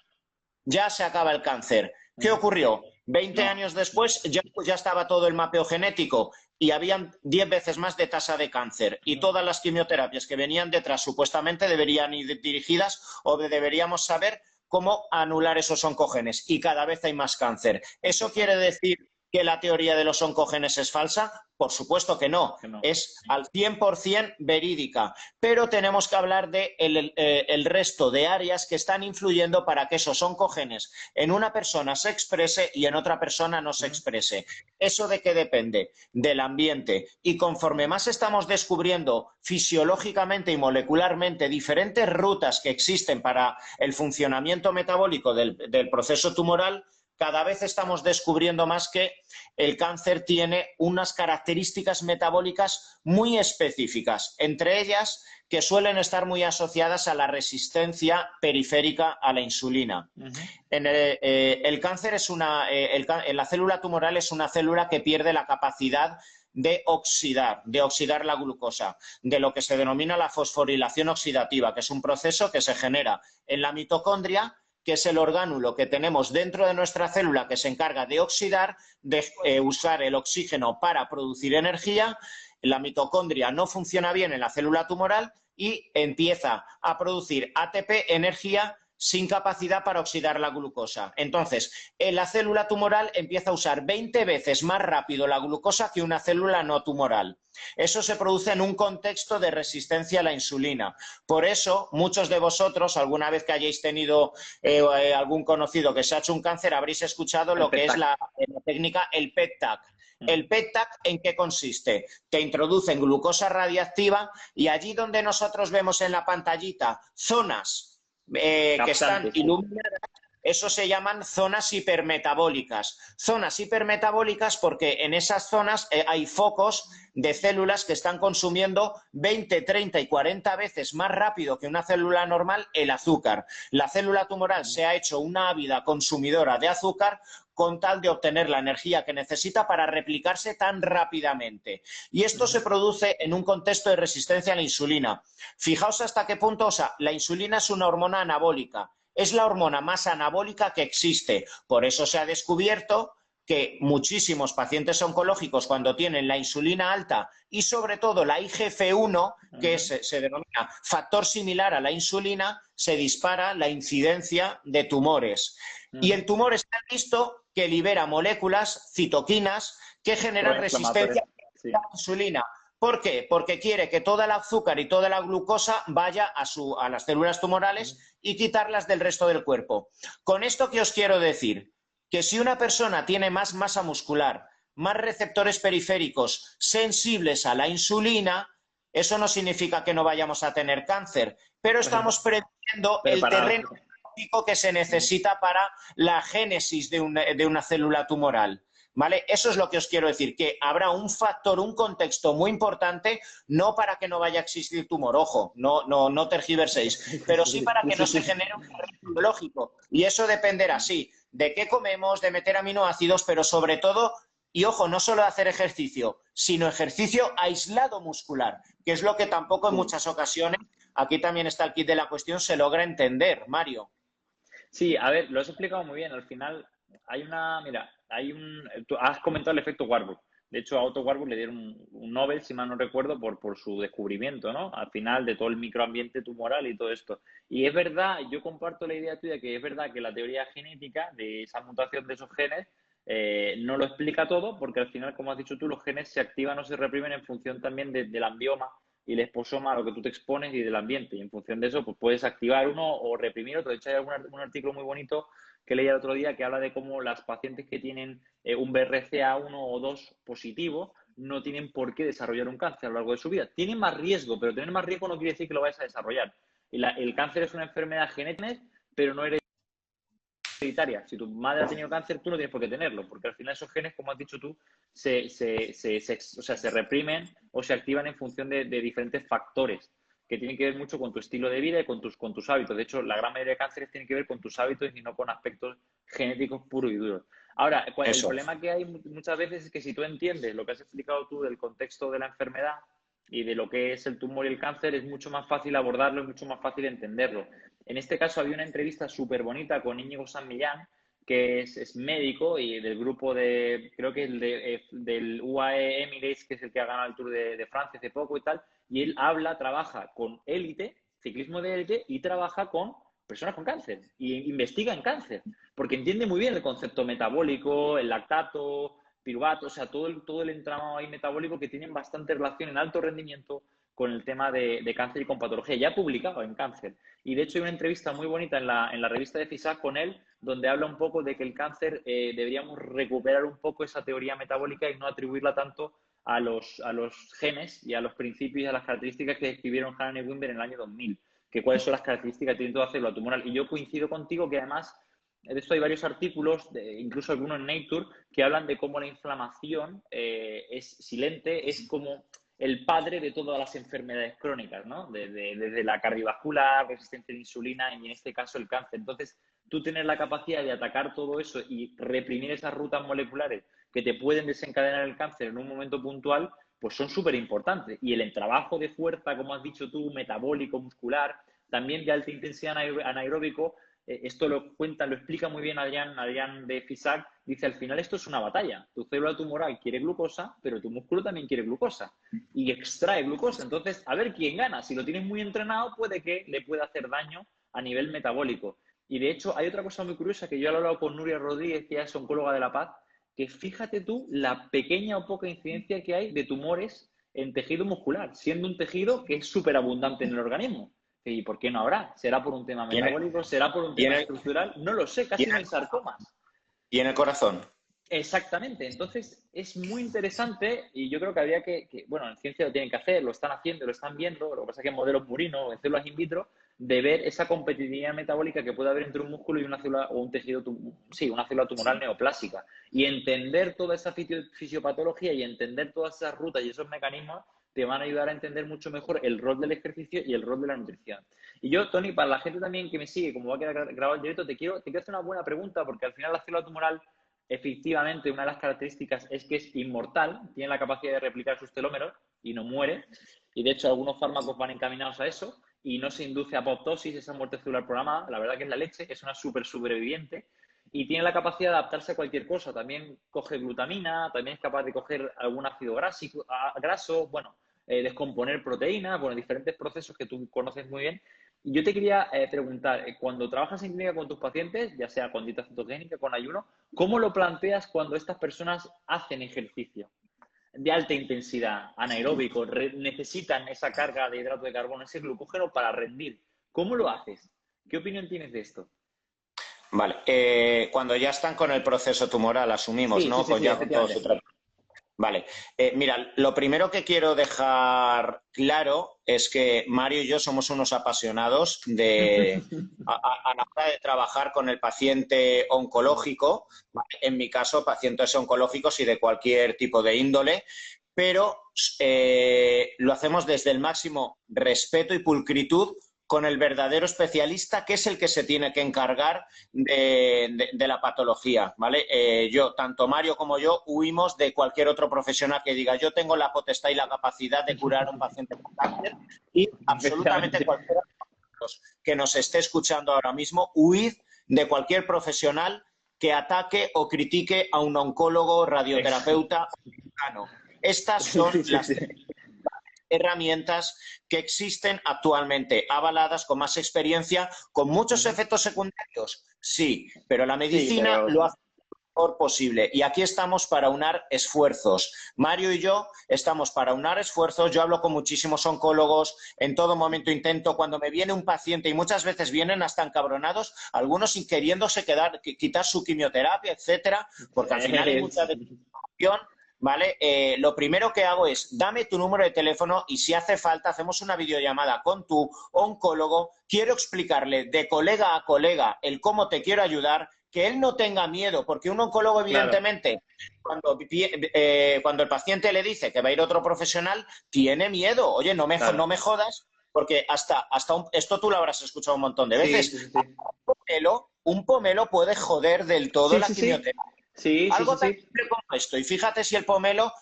Speaker 1: ya se acaba el cáncer. ¿Qué ocurrió? 20
Speaker 2: No.
Speaker 1: años después ya estaba todo el mapeo genético y habían 10 veces más de tasa de cáncer. Y todas las quimioterapias que venían detrás supuestamente deberían ir dirigidas o deberíamos saber cómo anular esos oncogenes. Y cada vez hay más cáncer. ¿Eso quiere decir que la teoría de los oncogenes es falsa? Por supuesto que no.
Speaker 2: Que no.
Speaker 1: Es al 100% verídica. Pero tenemos que hablar de el resto de áreas que están influyendo para que esos oncogenes en una persona se exprese y en otra persona no se exprese. ¿Eso de qué depende? Del ambiente. Y conforme más estamos descubriendo fisiológicamente y molecularmente diferentes rutas que existen para el funcionamiento metabólico del proceso tumoral, cada vez estamos descubriendo más que el cáncer tiene unas características metabólicas muy específicas, entre ellas que suelen estar muy asociadas a la resistencia periférica a la insulina. El cáncer es la célula tumoral es una célula que pierde la capacidad de oxidar la glucosa, de lo que se denomina la fosforilación oxidativa, que es un proceso que se genera en la mitocondria, que es el orgánulo que tenemos dentro de nuestra célula que se encarga de oxidar, de usar el oxígeno para producir energía. La mitocondria no funciona bien en la célula tumoral y empieza a producir ATP, energía, sin capacidad para oxidar la glucosa. Entonces, en la célula tumoral empieza a usar 20 veces más rápido la glucosa que una célula no tumoral. Eso se produce en un contexto de resistencia a la insulina. Por eso, muchos de vosotros, alguna vez que hayáis tenido algún conocido que se ha hecho un cáncer, habréis escuchado lo que es la técnica, el PET-TAC. ¿El PET-TAC en qué consiste? Te introducen glucosa radiactiva y allí donde nosotros vemos en la pantallita zonas que están iluminadas, eso se llaman zonas hipermetabólicas. Zonas hipermetabólicas porque en esas zonas hay focos de células que están consumiendo 20, 30 y 40 veces más rápido que una célula normal el azúcar. La célula tumoral se ha hecho una ávida consumidora de azúcar con tal de obtener la energía que necesita para replicarse tan rápidamente. Y esto se produce en un contexto de resistencia a la insulina. Fijaos hasta qué punto, o sea, la insulina es una hormona anabólica, es la hormona más anabólica que existe. Por eso se ha descubierto que muchísimos pacientes oncológicos, cuando tienen la insulina alta y sobre todo la IGF-1, que se denomina factor similar a la insulina, se dispara la incidencia de tumores. Y el tumor está visto que libera moléculas, citoquinas, que generan resistencia a la insulina. ¿Por qué? Porque quiere que toda el azúcar y toda la glucosa vaya a las células tumorales y quitarlas del resto del cuerpo. Con esto, ¿qué os quiero decir? Que si una persona tiene más masa muscular, más receptores periféricos sensibles a la insulina, eso no significa que no vayamos a tener cáncer, pero estamos previniendo el terreno que se necesita para la génesis de una célula tumoral. ¿Vale? Eso es lo que os quiero decir, que habrá un factor, un contexto muy importante, no para que no vaya a existir tumor, ojo, no tergiverséis, pero sí para que no se genere un terreno biológico. Y eso dependerá, sí, de qué comemos, de meter aminoácidos, pero sobre todo, y ojo, no solo de hacer ejercicio, sino ejercicio aislado muscular, que es lo que tampoco en muchas ocasiones, aquí también está el kit de la cuestión, se logra entender, Mario.
Speaker 2: Sí, a ver, lo has explicado muy bien. Al final tú has comentado el efecto Warburg. De hecho, a Otto Warburg le dieron un Nobel, si mal no recuerdo, por su descubrimiento, ¿no? Al final de todo el microambiente tumoral y todo esto. Y es verdad, yo comparto la idea tuya, que es verdad que la teoría genética de esa mutación de esos genes no lo explica todo, porque al final, como has dicho tú, los genes se activan o se reprimen en función también del ambioma y el exposoma a lo que tú te expones y del ambiente. Y en función de eso, pues puedes activar uno o reprimir otro. De hecho, hay un artículo muy bonito que leí el otro día que habla de cómo las pacientes que tienen un BRCA1 o 2 positivo no tienen por qué desarrollar un cáncer a lo largo de su vida. Tienen más riesgo, pero tener más riesgo no quiere decir que lo vayas a desarrollar. El cáncer es una enfermedad genética, pero no hereditaria. Si tu madre ha tenido cáncer, tú no tienes por qué tenerlo, porque al final esos genes, como has dicho tú, se reprimen o se activan en función de diferentes factores que tienen que ver mucho con tu estilo de vida y con tus hábitos. De hecho, la gran mayoría de cánceres tienen que ver con tus hábitos y no con aspectos genéticos puros y duros. Ahora, el problema que hay muchas veces es que si tú entiendes lo que has explicado tú del contexto de la enfermedad y de lo que es el tumor y el cáncer, es mucho más fácil abordarlo, es mucho más fácil entenderlo. En este caso había una entrevista súper bonita con Íñigo San Millán, que es médico y del grupo creo que es del UAE Emirates, que es el que ha ganado el Tour de Francia hace poco y tal, y él trabaja con élite, ciclismo de élite, y trabaja con personas con cáncer, y investiga en cáncer, porque entiende muy bien el concepto metabólico, el lactato, piruvato, o sea, todo el entramado ahí metabólico que tienen bastante relación en alto rendimiento con el tema de cáncer y con patología. Ya ha publicado en cáncer. Y de hecho hay una entrevista muy bonita en la revista de FISAC con él, donde habla un poco de que el cáncer deberíamos recuperar un poco esa teoría metabólica y no atribuirla tanto a los genes y a los principios y a las características que describieron Hahn y Wimber en el año 2000, que cuáles son las características que tiene toda célula tumoral. Y yo coincido contigo que además de esto hay varios artículos, incluso algunos en Nature, que hablan de cómo la inflamación es silente, es como el padre de todas las enfermedades crónicas, ¿no? Desde la cardiovascular, resistencia a la insulina y en este caso el cáncer. Entonces, tú tienes la capacidad de atacar todo eso y reprimir esas rutas moleculares que te pueden desencadenar el cáncer en un momento puntual, pues son súper importantes. Y el trabajo de fuerza, como has dicho tú, metabólico, muscular, también de alta intensidad anaeróbico, esto lo cuenta, lo explica muy bien Adrián de FISAC, dice, al final esto es una batalla. Tu célula tumoral quiere glucosa, pero tu músculo también quiere glucosa y extrae glucosa. Entonces, a ver quién gana. Si lo tienes muy entrenado, puede que le pueda hacer daño a nivel metabólico. Y de hecho, hay otra cosa muy curiosa que yo he hablado con Nuria Rodríguez, que es oncóloga de La Paz, que fíjate tú la pequeña o poca incidencia que hay de tumores en tejido muscular, siendo un tejido que es súper abundante en el organismo. ¿Y por qué no habrá? ¿Será por un tema metabólico? ¿Será por un tema estructural? No lo sé, casi no hay sarcomas.
Speaker 1: Y en el corazón.
Speaker 2: Exactamente, entonces es muy interesante y yo creo que habría bueno, en ciencia lo tienen que hacer, lo están haciendo, lo están viendo, lo que pasa es que en modelos murinos o en células in vitro, de ver esa competitividad metabólica que puede haber entre un músculo y una célula o un tejido, sí, una célula tumoral neoplásica y entender toda esa fisiopatología y entender todas esas rutas y esos mecanismos te van a ayudar a entender mucho mejor el rol del ejercicio y el rol de la nutrición. Y yo, Tony, para la gente también que me sigue, como va a quedar grabado el directo, te quiero hacer una buena pregunta porque al final la célula tumoral efectivamente, una de las características es que es inmortal, tiene la capacidad de replicar sus telómeros y no muere. Y de hecho, algunos fármacos van encaminados a eso y no se induce apoptosis, esa muerte celular programada. La verdad que es la leche, es una súper sobreviviente y tiene la capacidad de adaptarse a cualquier cosa. También coge glutamina, también es capaz de coger algún ácido graso, bueno, descomponer proteínas, bueno, diferentes procesos que tú conoces muy bien. Yo te quería preguntar, cuando trabajas en clínica con tus pacientes, ya sea con dieta cetogénica, con ayuno, ¿cómo lo planteas cuando estas personas hacen ejercicio de alta intensidad, anaeróbico, necesitan esa carga de hidrato de carbono, ese glucógeno para rendir? ¿Cómo lo haces? ¿Qué opinión tienes de esto?
Speaker 1: Vale, cuando ya están con el proceso tumoral, asumimos,
Speaker 2: Sí, sí,
Speaker 1: ¿no?
Speaker 2: sí, sí,
Speaker 1: Ya con todo su
Speaker 2: efectivamente.
Speaker 1: tratamiento. Vale, mira, lo primero que quiero dejar claro es que Mario y yo somos unos apasionados a la hora de trabajar con el paciente oncológico, ¿vale? En mi caso, pacientes oncológicos y de cualquier tipo de índole, pero lo hacemos desde el máximo respeto y pulcritud con el verdadero especialista, que es el que se tiene que encargar de la patología, ¿vale? Tanto Mario como yo, huimos de cualquier otro profesional que diga yo tengo la potestad y la capacidad de curar a un paciente con cáncer y absolutamente
Speaker 2: Efectivamente.
Speaker 1: cualquiera que nos esté escuchando ahora mismo, huid de cualquier profesional que ataque o critique a un oncólogo, radioterapeuta o cirujano. Estas
Speaker 2: Sí,
Speaker 1: son
Speaker 2: sí, sí,
Speaker 1: las
Speaker 2: sí.
Speaker 1: herramientas que existen actualmente, avaladas con más experiencia, con muchos efectos secundarios, sí, pero la
Speaker 2: Sí,
Speaker 1: medicina
Speaker 2: pero
Speaker 1: lo hace lo mejor posible. Y aquí estamos para unar esfuerzos. Mario y yo estamos para unar esfuerzos. Yo hablo con muchísimos oncólogos. En todo momento intento, cuando me viene un paciente, y muchas veces vienen hasta encabronados, algunos sin queriéndose quitar su quimioterapia, etcétera, porque al final hay mucha desinformación. ¿Vale? Lo primero que hago es, dame tu número de teléfono y si hace falta, hacemos una videollamada con tu oncólogo. Quiero explicarle de colega a colega el cómo te quiero ayudar, que él no tenga miedo, porque un oncólogo,
Speaker 2: claro,
Speaker 1: evidentemente, cuando el paciente le dice que va a ir otro profesional, tiene miedo. Oye, no
Speaker 2: claro.
Speaker 1: me jodas, porque esto tú lo habrás escuchado un montón de
Speaker 2: Sí,
Speaker 1: veces.
Speaker 2: sí, sí, sí.
Speaker 1: Un pomelo puede joder del todo
Speaker 2: Sí,
Speaker 1: la
Speaker 2: sí, sí.
Speaker 1: quimioterapia.
Speaker 2: Sí, sí, sí,
Speaker 1: Algo tan
Speaker 2: sí.
Speaker 1: simple como esto. Y fíjate si el pomelo,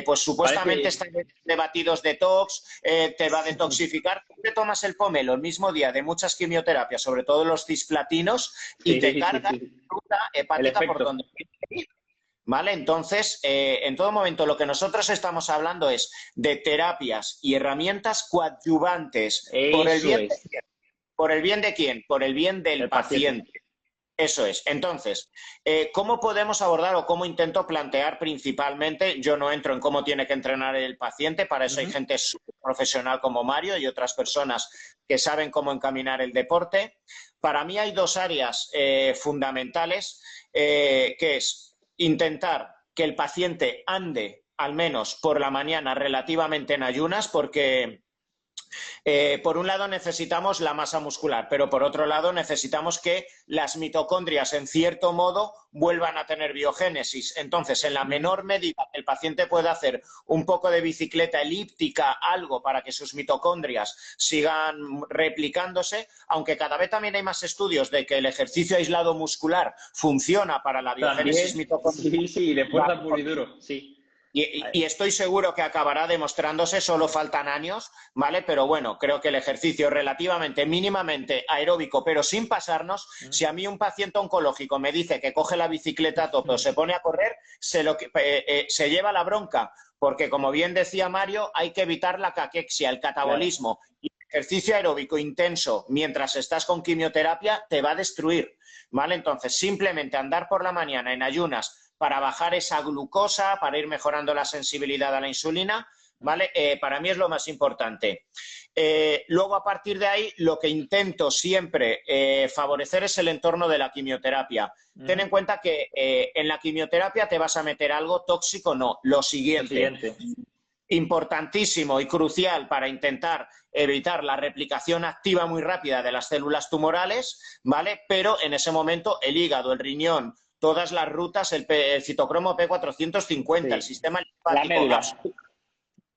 Speaker 1: pues supuestamente
Speaker 2: Parece.
Speaker 1: está de batidos detox, te va a detoxificar. Tú te tomas el pomelo el mismo día de muchas quimioterapias, sobre todo los cisplatinos, y te
Speaker 2: Sí, sí,
Speaker 1: cargas
Speaker 2: sí.
Speaker 1: ruta
Speaker 2: El
Speaker 1: hepática por
Speaker 2: efecto.
Speaker 1: donde tiene que ir. ¿Vale? Entonces, en todo momento lo que nosotros estamos hablando es de terapias y herramientas coadyuvantes. ¿Por el
Speaker 2: Eso
Speaker 1: bien de
Speaker 2: es.
Speaker 1: quién? ¿Por el bien de quién? Por el bien del
Speaker 2: El paciente.
Speaker 1: paciente. Eso es. Entonces, ¿cómo podemos abordar o cómo intento plantear principalmente? Yo no entro en cómo tiene que entrenar el paciente, para eso hay
Speaker 2: Ujú.
Speaker 1: gente súper profesional como Mario y otras personas que saben cómo encaminar el deporte. Para mí hay dos áreas fundamentales, que es intentar que el paciente ande al menos por la mañana relativamente en ayunas, porque Por un lado necesitamos la masa muscular, pero por otro lado necesitamos que las mitocondrias, en cierto modo, vuelvan a tener biogénesis. Entonces, en la menor medida el paciente puede hacer un poco de bicicleta elíptica, algo para que sus mitocondrias sigan replicándose, aunque cada vez también hay más estudios de que el ejercicio aislado muscular funciona para la biogénesis
Speaker 2: También,
Speaker 1: mitocondrial.
Speaker 2: sí, le fuerza puro y duro, sí.
Speaker 1: Y estoy seguro que acabará demostrándose, solo faltan años, ¿vale? Pero bueno, creo que el ejercicio relativamente, mínimamente aeróbico, pero sin pasarnos, si a mí un paciente oncológico me dice que coge la bicicleta a tope o se pone a correr, se lleva la bronca, porque como bien decía Mario, hay que evitar la caquexia, el catabolismo.
Speaker 2: Claro.
Speaker 1: Y el ejercicio aeróbico intenso mientras estás con quimioterapia te va a destruir, ¿vale? Entonces, simplemente andar por la mañana en ayunas para bajar esa glucosa, para ir mejorando la sensibilidad a la insulina, ¿vale? Para mí es lo más importante. Luego, a partir de ahí, lo que intento siempre favorecer es el entorno de la quimioterapia. Ten en cuenta que en la quimioterapia te vas a meter algo tóxico, no. Lo siguiente. Importantísimo y crucial para intentar evitar la replicación activa muy rápida de las células tumorales, ¿vale? Pero en ese momento el hígado, el riñón, todas las rutas, el citocromo P450, el sistema linfático,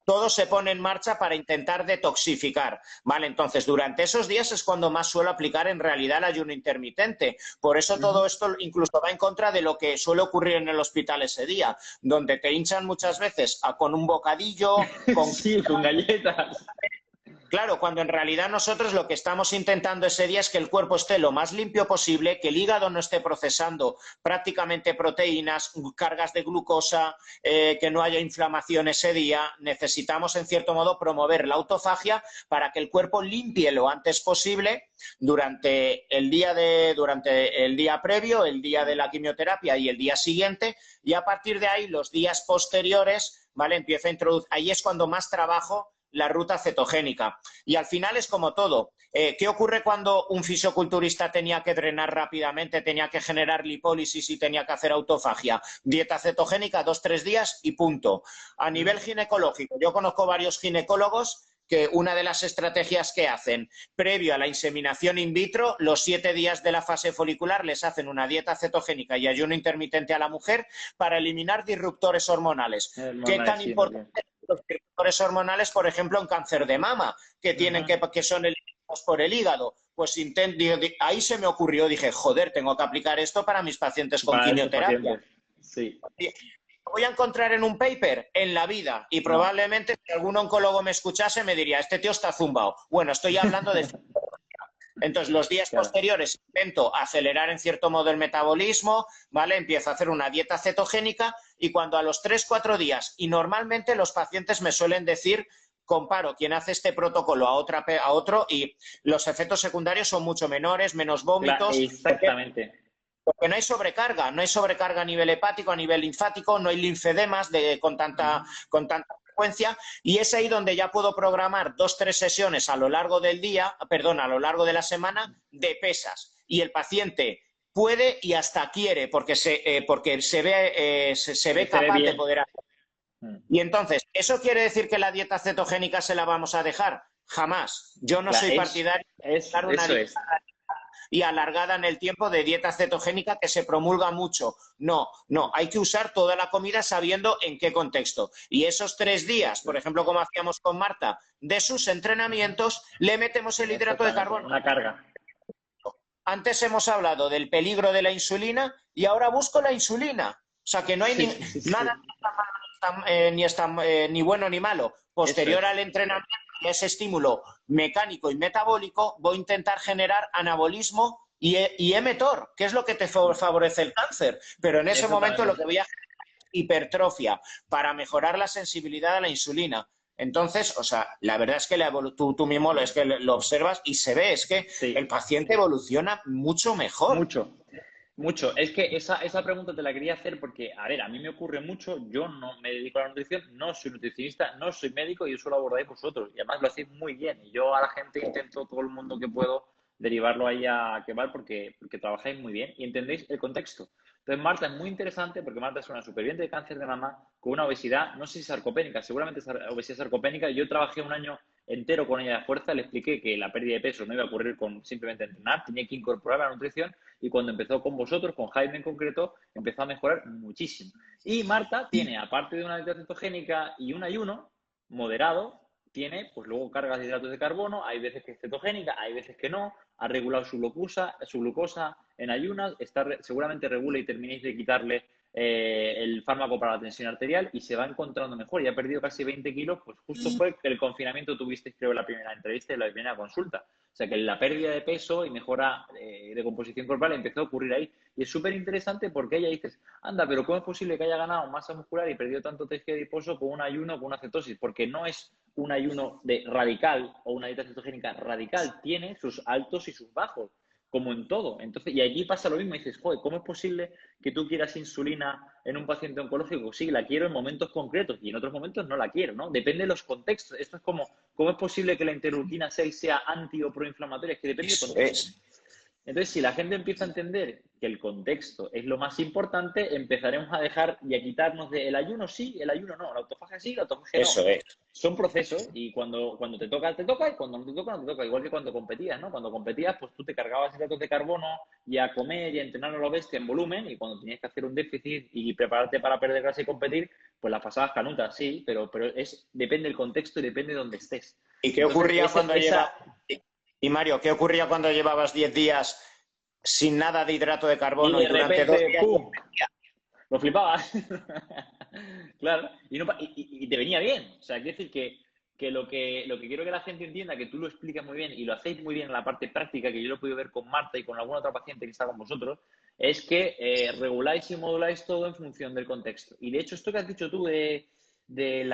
Speaker 1: todo se pone en marcha para intentar detoxificar, ¿vale? Entonces, durante esos días es cuando más suelo aplicar en realidad el ayuno intermitente. Por eso todo esto incluso va en contra de lo que suele ocurrir en el hospital ese día, donde te hinchan muchas veces con un bocadillo, con...
Speaker 2: Sí, con galletas.
Speaker 1: Claro, cuando en realidad nosotros lo que estamos intentando ese día es que el cuerpo esté lo más limpio posible, que el hígado no esté procesando prácticamente proteínas, cargas de glucosa, que no haya inflamación ese día. Necesitamos, en cierto modo, promover la autofagia para que el cuerpo limpie lo antes posible durante el día previo, el día de la quimioterapia y el día siguiente, y a partir de ahí, los días posteriores, ¿vale? Empieza a introducir, ahí es cuando más trabajo la ruta cetogénica. Y al final es como todo. ¿Qué ocurre cuando un fisioculturista tenía que drenar rápidamente, tenía que generar lipólisis y tenía que hacer autofagia? Dieta cetogénica, 2-3 días y punto. A nivel ginecológico, yo conozco varios ginecólogos que una de las estrategias que hacen previo a la inseminación in vitro, los 7 días de la fase folicular les hacen una dieta cetogénica y ayuno intermitente a la mujer para eliminar disruptores hormonales. ¿Qué tan importante los disruptores hormonales, por ejemplo, en cáncer de mama, que tienen que son eliminados por el hígado? Pues ahí se me ocurrió, dije, joder, tengo que aplicar esto para mis pacientes con quimioterapia.
Speaker 2: Sí.
Speaker 1: Voy a encontrar en un paper en la vida y probablemente si algún oncólogo me escuchase me diría, este tío está zumbado. Bueno, estoy hablando de... Entonces, los días posteriores intento acelerar en cierto modo el metabolismo, ¿vale? Empiezo a hacer una dieta cetogénica y cuando a los 3-4 días, y normalmente los pacientes me suelen decir, comparo quien hace este protocolo a otro y los efectos secundarios son mucho menores, menos vómitos.
Speaker 2: Exactamente.
Speaker 1: Porque no hay sobrecarga a nivel hepático, a nivel linfático, no hay linfedemas con tanta frecuencia, y es ahí donde ya puedo programar 2-3 sesiones a lo largo del día, perdón, a lo largo de la semana de pesas. Y el paciente puede y hasta quiere, porque se ve capaz de poder hacer. Y entonces, ¿eso quiere decir que la dieta cetogénica se la vamos a dejar? Jamás. Yo no soy partidario de dar una dieta y alargada en el tiempo de dieta cetogénica que se promulga mucho. No, hay que usar toda la comida sabiendo en qué contexto. Y esos 3 días, por ejemplo, como hacíamos con Marta, de sus entrenamientos, le metemos el hidrato de carbono.
Speaker 2: Una carga.
Speaker 1: Antes hemos hablado del peligro de la insulina y ahora busco la insulina. O sea, que no hay nada ni bueno ni malo. Posterior al entrenamiento y ese estímulo mecánico y metabólico, voy a intentar generar anabolismo y mTOR, que es lo que te favorece el cáncer. Pero en ese momento lo que voy a generar es hipertrofia para mejorar la sensibilidad a la insulina. Entonces, o sea, la verdad es que tú mismo es que lo observas y se ve, es que el paciente evoluciona mucho mejor.
Speaker 2: Mucho. Es que esa pregunta te la quería hacer porque, a ver, a mí me ocurre mucho, yo no me dedico a la nutrición, no soy nutricionista, no soy médico y eso lo abordáis vosotros. Y además lo hacéis muy bien. Y yo a la gente intento, todo el mundo que puedo, derivarlo ahí a Keval porque trabajáis muy bien y entendéis el contexto. Entonces, Marta es muy interesante porque Marta es una superviviente de cáncer de mama con una obesidad, no sé si sarcopénica, seguramente es obesidad sarcopénica. Yo trabajé un año entero con ella de fuerza, le expliqué que la pérdida de peso no iba a ocurrir con simplemente entrenar, tenía que incorporar la nutrición y cuando empezó con vosotros, con Jaime en concreto, empezó a mejorar muchísimo. Y Marta tiene, aparte de una dieta cetogénica y un ayuno moderado, tiene pues luego cargas de hidratos de carbono, hay veces que es cetogénica, hay veces que no, ha regulado su glucosa en ayunas, seguramente regula y terminéis de quitarle el fármaco para la tensión arterial y se va encontrando mejor y ha perdido casi 20 kilos, pues justo fue que el confinamiento tuvisteis, creo, la primera entrevista y la primera consulta. O sea que la pérdida de peso y mejora de composición corporal empezó a ocurrir ahí. Y es súper interesante porque ella dices, anda, pero ¿cómo es posible que haya ganado masa muscular y perdido tanto tejido adiposo con un ayuno o con una cetosis? Porque no es un ayuno radical o una dieta cetogénica radical, tiene sus altos y sus bajos, como en todo. Entonces, y allí pasa lo mismo, y dices, joder, ¿cómo es posible que tú quieras insulina en un paciente oncológico? Sí, la quiero en momentos concretos y en otros momentos no la quiero, ¿no? Depende de los contextos. Esto es como, ¿cómo es posible que la interleuquina 6 sea anti o proinflamatoria? Es que depende del contexto. Entonces, si la gente empieza a entender que el contexto es lo más importante, empezaremos a dejar y a quitarnos del ayuno sí, el ayuno no, la autofagia sí, la autofagia no.
Speaker 1: Eso es.
Speaker 2: Son procesos y cuando te toca, te toca y cuando no te toca, no te toca. Igual que cuando competías, ¿no? Cuando competías, pues tú te cargabas hidratos de carbono y a comer y a entrenar a lo bestia en volumen y cuando tenías que hacer un déficit y prepararte para perder grasa y competir, pues las pasabas canutas, sí, pero depende del contexto y depende de dónde estés.
Speaker 1: ¿Y qué ocurría cuando Y Mario, ¿qué ocurría cuando llevabas 10 días sin nada de hidrato de carbono
Speaker 2: y
Speaker 1: y
Speaker 2: de
Speaker 1: durante
Speaker 2: repente,
Speaker 1: 2 días?
Speaker 2: ¡pum! Lo flipabas. Claro, y te venía bien. O sea, quiero decir que lo que quiero que la gente entienda, que tú lo explicas muy bien y lo hacéis muy bien en la parte práctica, que yo lo he podido ver con Marta y con alguna otra paciente que está con vosotros, es que reguláis y moduláis todo en función del contexto. Y de hecho, esto que has dicho tú del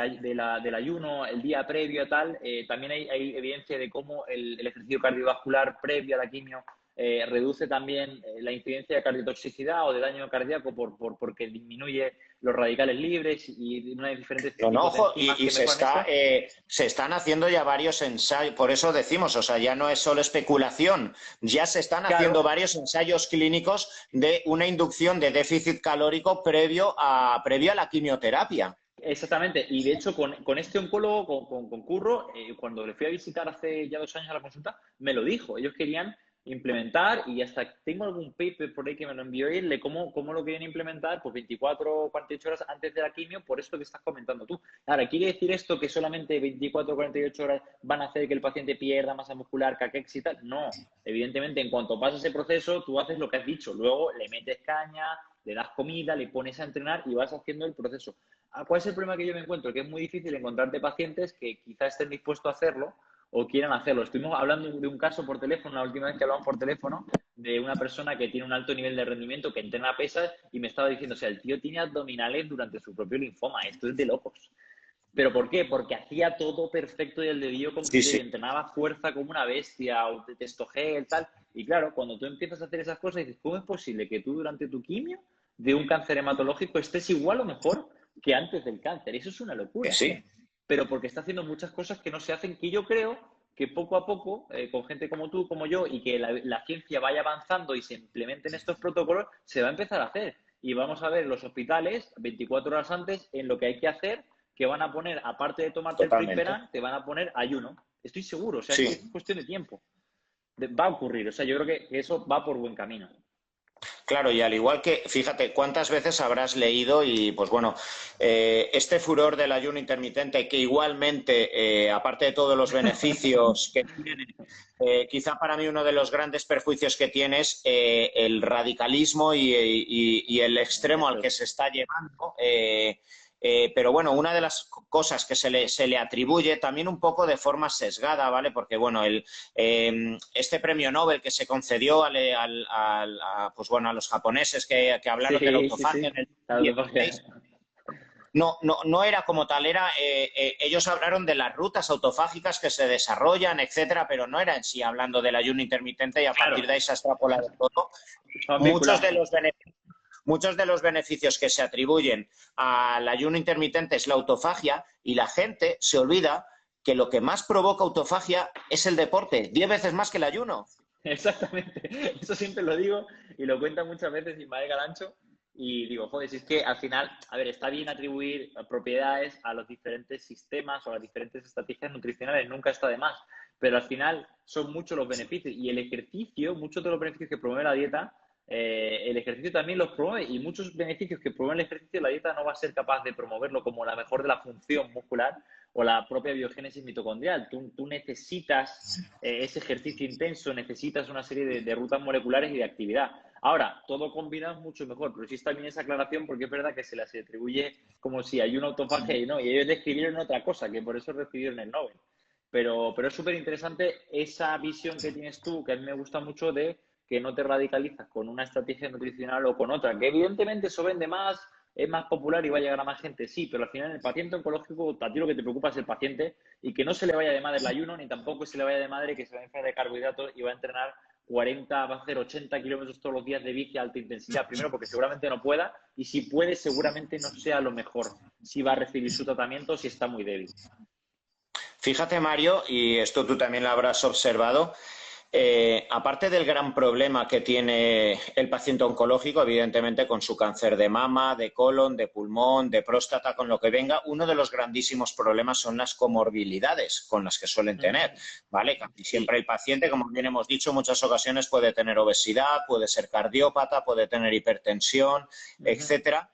Speaker 2: ayuno, el día previo a tal, también hay evidencia de cómo el ejercicio cardiovascular previo a la quimio reduce también la incidencia de cardiotoxicidad o de daño cardíaco porque disminuye los radicales libres y una de diferentes
Speaker 1: No, no,
Speaker 2: tipos de
Speaker 1: ojo,
Speaker 2: enzimas
Speaker 1: y
Speaker 2: que mejoran esto.
Speaker 1: se están haciendo ya varios ensayos, por eso decimos, o sea, ya no es solo especulación, ya se están haciendo
Speaker 2: Claro,
Speaker 1: varios ensayos clínicos de una inducción de déficit calórico previo a la quimioterapia.
Speaker 2: exactamente. Y de hecho, con este oncólogo, con Curro, cuando le fui a visitar hace ya 2 años a la consulta, me lo dijo. Ellos querían implementar, y hasta tengo algún paper por ahí que me lo envió él, de cómo lo querían implementar, pues 24 o 48 horas antes de la quimio, por esto que estás comentando tú. Ahora, ¿quiere decir esto que solamente 24 o 48 horas van a hacer que el paciente pierda masa muscular, caquex y tal? No. Evidentemente, en cuanto pasa ese proceso, tú haces lo que has dicho. Luego le metes caña, le das comida, le pones a entrenar y vas haciendo el proceso. ¿Cuál es el problema que yo me encuentro? Que es muy difícil encontrarte pacientes que quizás estén dispuestos a hacerlo o quieran hacerlo. Estuvimos hablando de un caso por teléfono, la última vez que hablamos por teléfono, de una persona que tiene un alto nivel de rendimiento, que entrena pesas y me estaba diciendo, o sea, el tío tiene abdominales durante su propio linfoma, esto es de locos. ¿Pero por qué? Porque hacía todo perfecto y el dedillo como
Speaker 1: Sí, sí.
Speaker 2: entrenaba fuerza como una bestia, o testogel, tal. Y claro, cuando tú empiezas a hacer esas cosas, dices, ¿cómo es posible que tú durante tu quimio de un cáncer hematológico estés igual o mejor que antes del cáncer? Eso es una locura.
Speaker 1: Sí.
Speaker 2: Pero porque está haciendo muchas cosas que no se hacen, que yo creo que poco a poco, con gente como tú, como yo, y que la ciencia vaya avanzando y se implementen estos protocolos, se va a empezar a hacer. Y vamos a ver los hospitales 24 horas antes en lo que hay que hacer, que van a poner, aparte de tomarte el
Speaker 1: Totalmente.
Speaker 2: tripterán, te van a poner ayuno. Estoy seguro, o sea,
Speaker 1: Sí.
Speaker 2: es cuestión de tiempo. Va a ocurrir, o sea, yo creo que eso va por buen camino.
Speaker 1: Claro, y al igual que, fíjate, cuántas veces habrás leído y, pues bueno, este furor del ayuno intermitente, que igualmente, aparte de todos los beneficios que tiene, quizá para mí uno de los grandes perjuicios que tiene es el radicalismo y el extremo al
Speaker 2: Eso
Speaker 1: que
Speaker 2: es.
Speaker 1: se está llevando. Pero bueno, una de las cosas que se le atribuye también un poco de forma sesgada, ¿vale? Porque bueno, este premio Nobel que se concedió pues bueno, a los japoneses que hablaron de la
Speaker 2: Sí, sí,
Speaker 1: autofagia
Speaker 2: sí.
Speaker 1: en el
Speaker 2: La autofagia.
Speaker 1: 16, no era como tal, ellos hablaron de las rutas autofágicas que se desarrollan, etcétera, pero no era en sí hablando del ayuno intermitente y a partir
Speaker 2: Claro,
Speaker 1: de ahí se ha extrapolado todo.
Speaker 2: estaban
Speaker 1: Muchos
Speaker 2: vinculados.
Speaker 1: de los beneficios Muchos de los beneficios que se atribuyen al ayuno intermitente es la autofagia y la gente se olvida que lo que más provoca autofagia es el deporte, 10 veces más que el ayuno.
Speaker 2: Exactamente. Eso siempre lo digo y lo cuenta muchas veces Ismael Galancho, y digo, joder, si es que al final, a ver, está bien atribuir propiedades a los diferentes sistemas o a las diferentes estrategias nutricionales, nunca está de más, pero al final son muchos los beneficios y el ejercicio, muchos de los beneficios que promueve la dieta, el ejercicio también los promueve y muchos beneficios que promueve el ejercicio, la dieta no va a ser capaz de promoverlo como la mejor de la función muscular o la propia biogénesis mitocondrial. Tú necesitas ese ejercicio intenso, necesitas una serie de rutas moleculares y de actividad. Ahora, todo combinado es mucho mejor, pero sí está bien esa aclaración porque es verdad que se les atribuye como si hay una autofagia y no, y ellos describieron otra cosa, que por eso recibieron el Nobel. Pero es súper interesante esa visión que tienes tú, que a mí me gusta mucho de que no te radicalizas con una estrategia nutricional o con otra, que evidentemente eso vende más, es más popular y va a llegar a más gente, sí, pero al final el paciente oncológico, a ti lo que te preocupa es el paciente y que no se le vaya de madre el ayuno, ni tampoco se le vaya de madre que se va a enfermar de carbohidratos y va a entrenar 40, va a hacer 80 kilómetros todos los días de bici a alta intensidad. Primero, porque seguramente no pueda, y si puede, seguramente no sea lo mejor. Si va a recibir su tratamiento, si está muy débil.
Speaker 1: Fíjate, Mario, y esto tú también lo habrás observado, aparte del gran problema que tiene el paciente oncológico, evidentemente con su cáncer de mama, de colon, de pulmón, de próstata, con lo que venga, uno de los grandísimos problemas son las comorbilidades con las que suelen tener, ¿vale? Casi siempre el paciente, como bien hemos dicho, en muchas ocasiones puede tener obesidad, puede ser cardiópata, puede tener hipertensión, etcétera.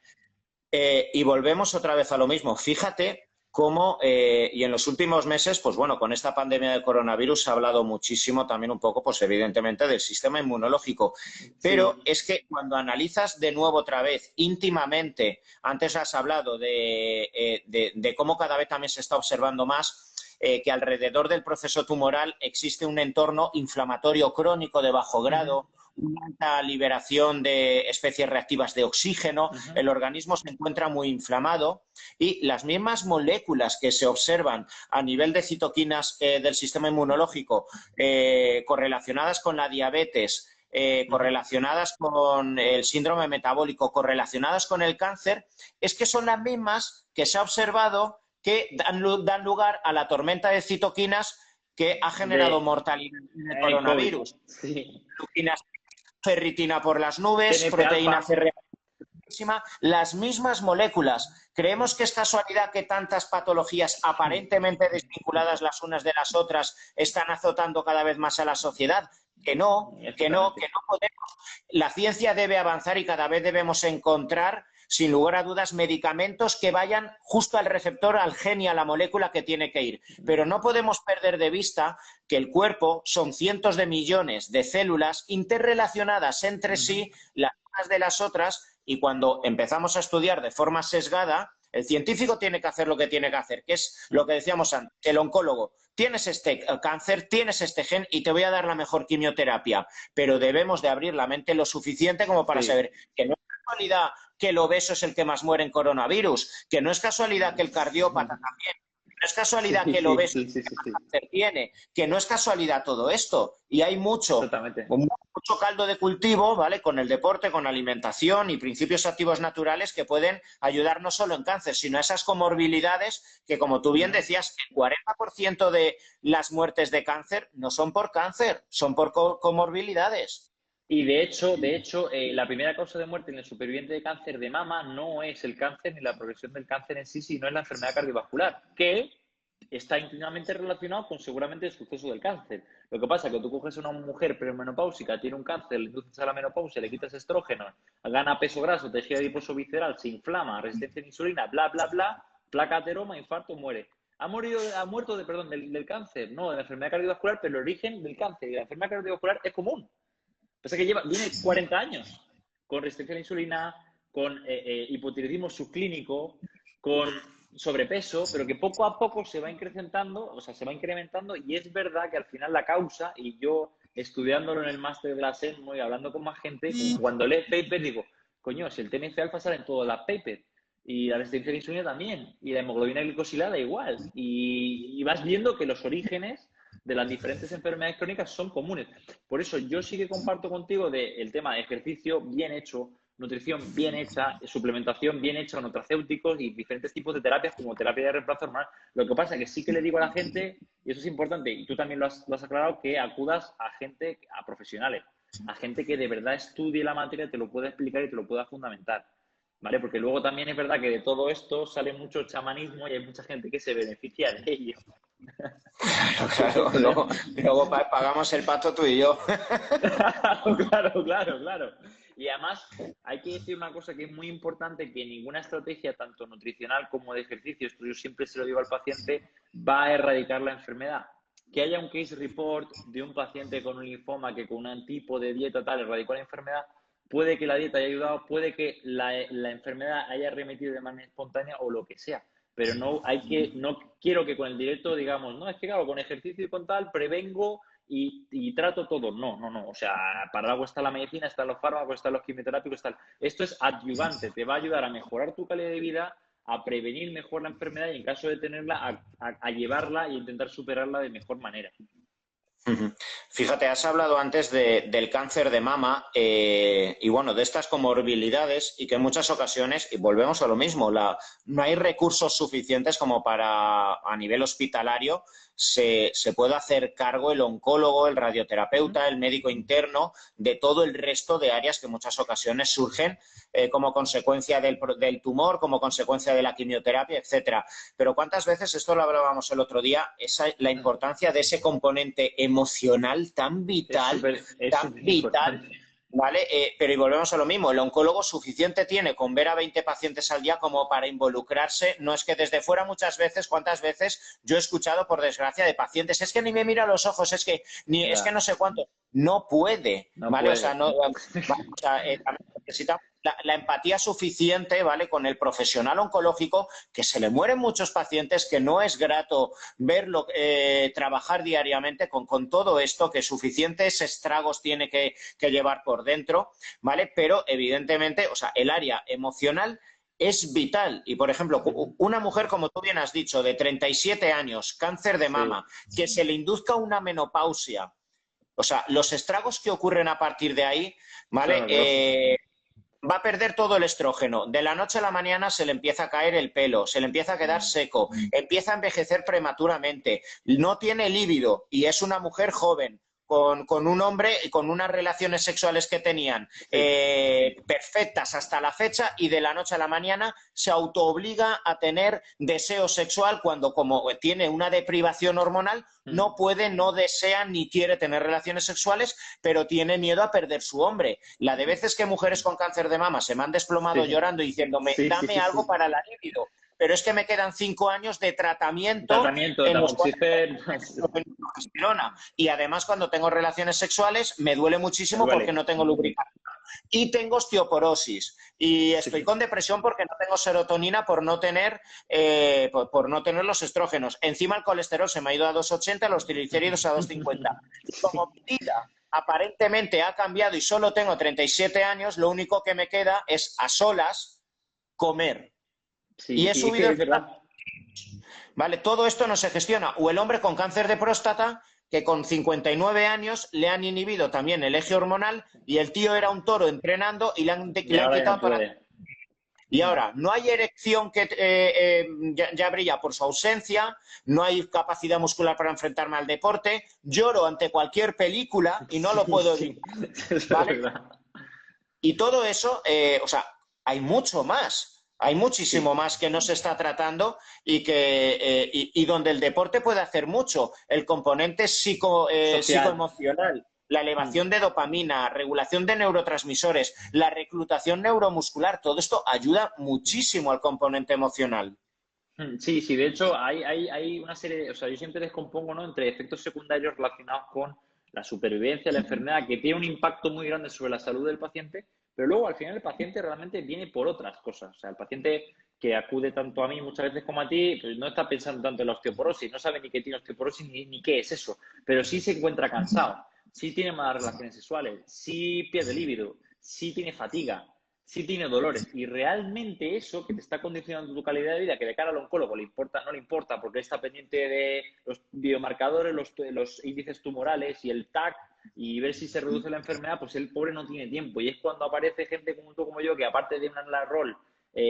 Speaker 1: Y volvemos otra vez a lo mismo. Fíjate cómo, y en los últimos meses, pues bueno, con esta pandemia del coronavirus se ha hablado muchísimo también un poco, pues evidentemente, del sistema inmunológico. Pero
Speaker 2: Sí.
Speaker 1: es que cuando analizas de nuevo otra vez íntimamente, antes has hablado de cómo cada vez también se está observando más que alrededor del proceso tumoral existe un entorno inflamatorio crónico de bajo grado, una alta liberación de especies reactivas de oxígeno, el organismo se encuentra muy inflamado y las mismas moléculas que se observan a nivel de citoquinas del sistema inmunológico correlacionadas con la diabetes, correlacionadas con el síndrome metabólico, correlacionadas con el cáncer, es que son las mismas que se ha observado que dan lugar a la tormenta de citoquinas que ha generado
Speaker 2: De
Speaker 1: mortalidad en el
Speaker 2: el COVID.
Speaker 1: coronavirus.
Speaker 2: Sí.
Speaker 1: Ferritina por las nubes, proteína
Speaker 2: TNF-alfa.
Speaker 1: C reactiva, las mismas moléculas. ¿Creemos que es casualidad que tantas patologías aparentemente desvinculadas las unas de las otras están azotando cada vez más a la sociedad? Que no,
Speaker 2: Exactamente.
Speaker 1: que no podemos. La ciencia debe avanzar y cada vez debemos encontrar, sin lugar a dudas, medicamentos que vayan justo al receptor, al gen y a la molécula que tiene que ir. Pero no podemos perder de vista que el cuerpo son cientos de millones de células interrelacionadas entre sí, las unas de las otras, y cuando empezamos a estudiar de forma sesgada, el científico tiene que hacer lo que tiene que hacer, que es lo que decíamos antes, el oncólogo. Tienes este cáncer, tienes este gen y te voy a dar la mejor quimioterapia, pero debemos de abrir la mente lo suficiente como para
Speaker 2: Sí.
Speaker 1: saber que no es casualidad que el obeso es el que más muere en coronavirus, que no es casualidad que el cardiópata también, no es casualidad
Speaker 2: Sí,
Speaker 1: que el
Speaker 2: sí,
Speaker 1: obeso
Speaker 2: sí, sí, sí, sí.
Speaker 1: tiene, que no es casualidad todo esto. Y hay
Speaker 2: Exactamente.
Speaker 1: mucho caldo de cultivo, ¿vale? Con el deporte, con la alimentación y principios activos naturales que pueden ayudar no solo en cáncer, sino a esas comorbilidades que, como tú bien decías, el 40% de las muertes de cáncer no son por cáncer, son por comorbilidades.
Speaker 2: Y de hecho, la primera causa de muerte en el superviviente de cáncer de mama no es el cáncer ni la progresión del cáncer en sí, sino es la enfermedad cardiovascular, que está íntimamente relacionado con seguramente el suceso del cáncer. Lo que pasa es que tú coges a una mujer premenopáusica, tiene un cáncer, le induces a la menopausia, le quitas estrógeno, gana peso graso, tejido adiposo visceral, se inflama, resistencia a la insulina, bla, bla, bla, placa ateroma, infarto, muere. Ha muerto del cáncer, no, de la enfermedad cardiovascular, pero el origen del cáncer y la enfermedad cardiovascular es común. Pasa que viene 40 años con restricción a la insulina, con hipotiroidismo subclínico, con sobrepeso, pero que poco a poco se va incrementando, o sea, se va incrementando y es verdad que al final la causa, y yo estudiándolo en el máster de la SEM y hablando con más gente, cuando lees papers digo, coño, si el TNF-alfa sale en todas las papers, y la restricción a la insulina también, y la hemoglobina glicosilada igual, y vas viendo que los orígenes de las diferentes enfermedades crónicas son comunes. Por eso yo sí que comparto contigo del tema de ejercicio bien hecho, nutrición bien hecha, suplementación bien hecha, nutracéuticos y diferentes tipos de terapias como terapia de reemplazo hormonal. Lo que pasa es que sí que le digo a la gente, y eso es importante, y tú también lo has aclarado, que acudas a gente, a profesionales. a gente que de verdad estudie la materia, te lo pueda explicar y te lo pueda fundamentar, ¿vale? Porque luego también es verdad que de todo esto sale mucho chamanismo y hay mucha gente que se beneficia de ello. Y ese es el
Speaker 1: Claro,
Speaker 2: problema.
Speaker 1: luego pagamos el pato tú y yo.
Speaker 2: Claro, claro, claro. Y además hay que decir una cosa que es muy importante, que ninguna estrategia, tanto nutricional como de ejercicio, esto yo siempre se lo digo al paciente, va a erradicar la enfermedad. Que haya un case report de un paciente con un linfoma que con un tipo de dieta tal erradicó la enfermedad, puede que la dieta haya ayudado, puede que la enfermedad haya remitido de manera espontánea o lo que sea. Pero no quiero que con el directo digamos, no, es que claro, con ejercicio y con tal prevengo y trato todo. No, no, no. O sea, para algo está la medicina, están los fármacos, están los quimioterápicos, están... Esto es adyuvante, te va a ayudar a mejorar tu calidad de vida, a prevenir mejor la enfermedad y en caso de tenerla, a llevarla e intentar superarla de mejor manera.
Speaker 1: Ujú. Fíjate, has hablado antes del cáncer de mama y bueno, de estas comorbilidades y que en muchas ocasiones, y volvemos a lo mismo, no hay recursos suficientes como para a nivel hospitalario se pueda hacer cargo el oncólogo, el
Speaker 2: Uh -huh.
Speaker 1: radioterapeuta, el médico interno de todo el resto de áreas que en muchas ocasiones surgen como consecuencia del tumor, como consecuencia de la quimioterapia, etcétera. Pero ¿cuántas veces, esto lo hablábamos el otro día, la importancia de ese componente emocional
Speaker 2: Es
Speaker 1: tan
Speaker 2: súper
Speaker 1: vital,
Speaker 2: importante.
Speaker 1: ¿vale? Pero y volvemos a lo mismo, el oncólogo suficiente tiene con ver a 20 pacientes al día como para involucrarse. No es que desde fuera muchas veces, cuántas veces yo he escuchado, por desgracia, de pacientes, es que ni me mira a los ojos, es que
Speaker 2: Ya,
Speaker 1: no sé cuánto. No puede,
Speaker 2: no
Speaker 1: ¿vale? O sea,
Speaker 2: puede.
Speaker 1: no, o sea, también necesitamos la empatía suficiente, ¿vale? Con el profesional oncológico, que se le mueren muchos pacientes, que no es grato verlo trabajar diariamente con todo esto, que suficientes estragos tiene que llevar por dentro, ¿vale? Pero evidentemente, o sea, el área emocional es vital. Y, por ejemplo,
Speaker 2: Uh -huh.
Speaker 1: una mujer, como tú bien has dicho, de 37 años, cáncer de
Speaker 2: Sí,
Speaker 1: mama, que se le induzca una menopausia, o sea, los estragos que ocurren a partir de ahí,
Speaker 2: son
Speaker 1: ¿vale?
Speaker 2: horrorosos.
Speaker 1: Va a perder todo el estrógeno. De la noche a la mañana se le empieza a caer el pelo, se le empieza a quedar
Speaker 2: Mm.
Speaker 1: seco, empieza a envejecer prematuramente, no tiene líbido y es una mujer joven. Con un hombre y con unas relaciones sexuales que tenían
Speaker 2: Sí.
Speaker 1: perfectas hasta la fecha y de la noche a la mañana se autoobliga a tener deseo sexual cuando como tiene una deprivación hormonal
Speaker 2: Mm.
Speaker 1: no puede, no desea ni quiere tener relaciones sexuales, pero tiene miedo a perder su hombre. La de veces que mujeres con cáncer de mama se me han desplomado
Speaker 2: Sí,
Speaker 1: diciéndome,
Speaker 2: sí, sí,
Speaker 1: dame
Speaker 2: sí,
Speaker 1: algo
Speaker 2: sí.
Speaker 1: para la libido. Pero es que me quedan 5 años de tratamiento
Speaker 2: Tratamiento,
Speaker 1: en los cuales
Speaker 2: tamoxifen,
Speaker 1: progesterona. Y además, cuando tengo relaciones sexuales, me duele
Speaker 2: me
Speaker 1: muchísimo porque
Speaker 2: duele.
Speaker 1: no tengo lubricante. Y tengo osteoporosis. Y
Speaker 2: Sí,
Speaker 1: estoy
Speaker 2: sí.
Speaker 1: con depresión porque no tengo serotonina por no tener los estrógenos. Encima el colesterol se me ha ido a 280, los triglicéridos a 250. Y
Speaker 2: Sí,
Speaker 1: como mi vida aparentemente ha cambiado y solo tengo 37 años, lo único que me queda es a solas comer. Y
Speaker 2: sí,
Speaker 1: he
Speaker 2: sí, es
Speaker 1: subido
Speaker 2: que es
Speaker 1: encima.
Speaker 2: verdad.
Speaker 1: ¿Vale? Todo esto no se gestiona. O el hombre con cáncer de próstata, que con 59 años le han inhibido también el eje hormonal y el tío era un toro entrenando y
Speaker 2: Y
Speaker 1: le han
Speaker 2: ahora ya no
Speaker 1: quitado toda la...
Speaker 2: puede.
Speaker 1: Y ahora, no hay erección que ya brilla por su ausencia, no hay capacidad muscular para enfrentarme al deporte, lloro ante cualquier película y no lo
Speaker 2: Sí,
Speaker 1: puedo
Speaker 2: sí,
Speaker 1: evitar,
Speaker 2: eso es
Speaker 1: ¿vale?
Speaker 2: verdad.
Speaker 1: Y todo eso, o sea, hay mucho más, hay muchísimo
Speaker 2: Sí,
Speaker 1: más que no se está tratando y donde el deporte puede hacer mucho. El componente
Speaker 2: social.
Speaker 1: psicoemocional, la
Speaker 2: Mm.
Speaker 1: elevación de dopamina, regulación de neurotransmisores, la reclutación neuromuscular, todo esto ayuda muchísimo al componente emocional.
Speaker 2: Sí, sí, de hecho hay una serie, o sea, yo siempre descompongo, ¿no? Entre efectos secundarios relacionados con la supervivencia, la enfermedad, que tiene un impacto muy grande sobre la salud del paciente, pero luego al final el paciente realmente viene por otras cosas. O sea, el paciente que acude tanto a mí muchas veces como a ti, pues no está pensando tanto en la osteoporosis, no sabe ni qué tiene osteoporosis ni qué es eso, pero sí se encuentra cansado, sí tiene malas relaciones sexuales, sí pierde líbido, sí tiene fatiga, sí tiene dolores y realmente eso que te está condicionando tu calidad de vida, que de cara al oncólogo le importa, no le importa porque está pendiente de los biomarcadores, los índices tumorales y el TAC y ver si se reduce la enfermedad, pues el pobre no tiene tiempo y es cuando aparece gente como tú, como yo, que aparte de un rol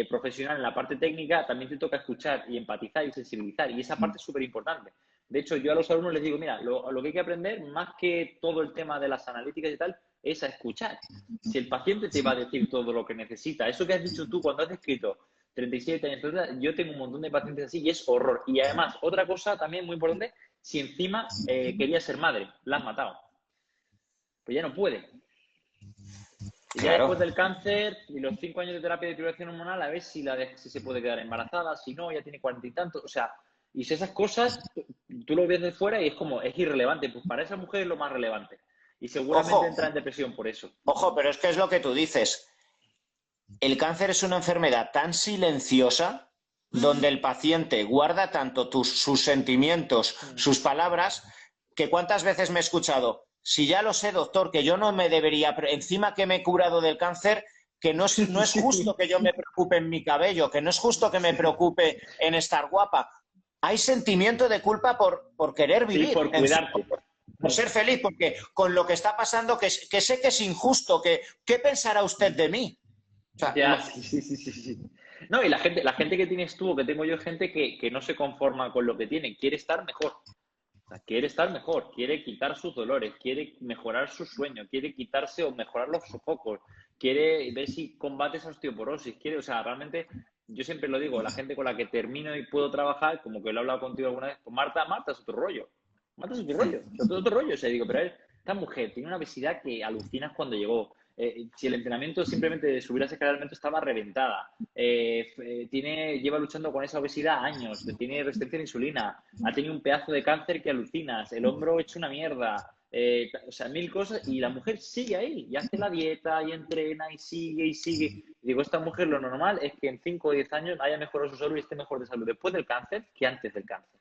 Speaker 2: profesional en la parte técnica, también te toca escuchar y empatizar y sensibilizar y esa parte es súper importante. De hecho, yo a los alumnos les digo, mira, lo que hay que aprender, más que todo el tema de las analíticas y tal, es a escuchar. Si el paciente te va a decir todo lo que necesita, eso que has dicho tú cuando has escrito 37 años, yo tengo un montón de pacientes así y es horror. Y además, otra cosa también muy importante, si encima quería ser madre, la has matado. Pues ya no puede. Y ya después
Speaker 1: Claro.
Speaker 2: del cáncer y los 5 años de terapia de privación hormonal, a ver si se puede quedar embarazada, si no, ya tiene 40 y tantos. O sea, y si esas cosas tú lo ves de fuera y es como, es irrelevante. Pues para esa mujer es lo más relevante. Y seguramente
Speaker 1: Ojo,
Speaker 2: entra en depresión por eso.
Speaker 1: ojo, pero es que es lo que tú dices. El cáncer es una enfermedad tan silenciosa donde el paciente guarda tanto sus sentimientos, sus palabras, que cuántas veces me he escuchado, si ya lo sé, doctor, que yo no me debería, encima que me he curado del cáncer, que no es justo que yo me preocupe en mi cabello, que no es justo que me preocupe en estar guapa. Hay sentimiento de culpa por querer
Speaker 2: Sí,
Speaker 1: vivir,
Speaker 2: por cuidarte.
Speaker 1: por ser feliz, porque con lo que está pasando, que sé que es injusto, ¿qué pensará usted de mí? O sea,
Speaker 2: Ya, sí. No, y la gente que tienes tú o que tengo yo es gente que no se conforma con lo que tiene, quiere estar mejor. O sea, quiere estar mejor, quiere quitar sus dolores, quiere mejorar su sueño, quiere quitarse o mejorar los sofocos, quiere ver si combate esa osteoporosis, o sea, realmente, yo siempre lo digo, la gente con la que termino y puedo trabajar, como que lo he hablado contigo alguna vez, pues Marta es otro rollo. Marta es otro rollo, es otro rollo. O sea, digo, pero esta mujer tiene una obesidad que alucinas cuando llegó. Si el entrenamiento simplemente de subir las escaleras del metro estaba reventada, lleva luchando con esa obesidad años, tiene resistencia a la insulina, ha tenido un pedazo de cáncer que alucinas, el hombro hecho una mierda, o sea, mil cosas, y la mujer sigue ahí, y hace la dieta, y entrena, y sigue, y sigue. Y digo, esta mujer lo normal es que en 5 o 10 años haya mejorado su salud y esté mejor de salud después del cáncer que antes del cáncer.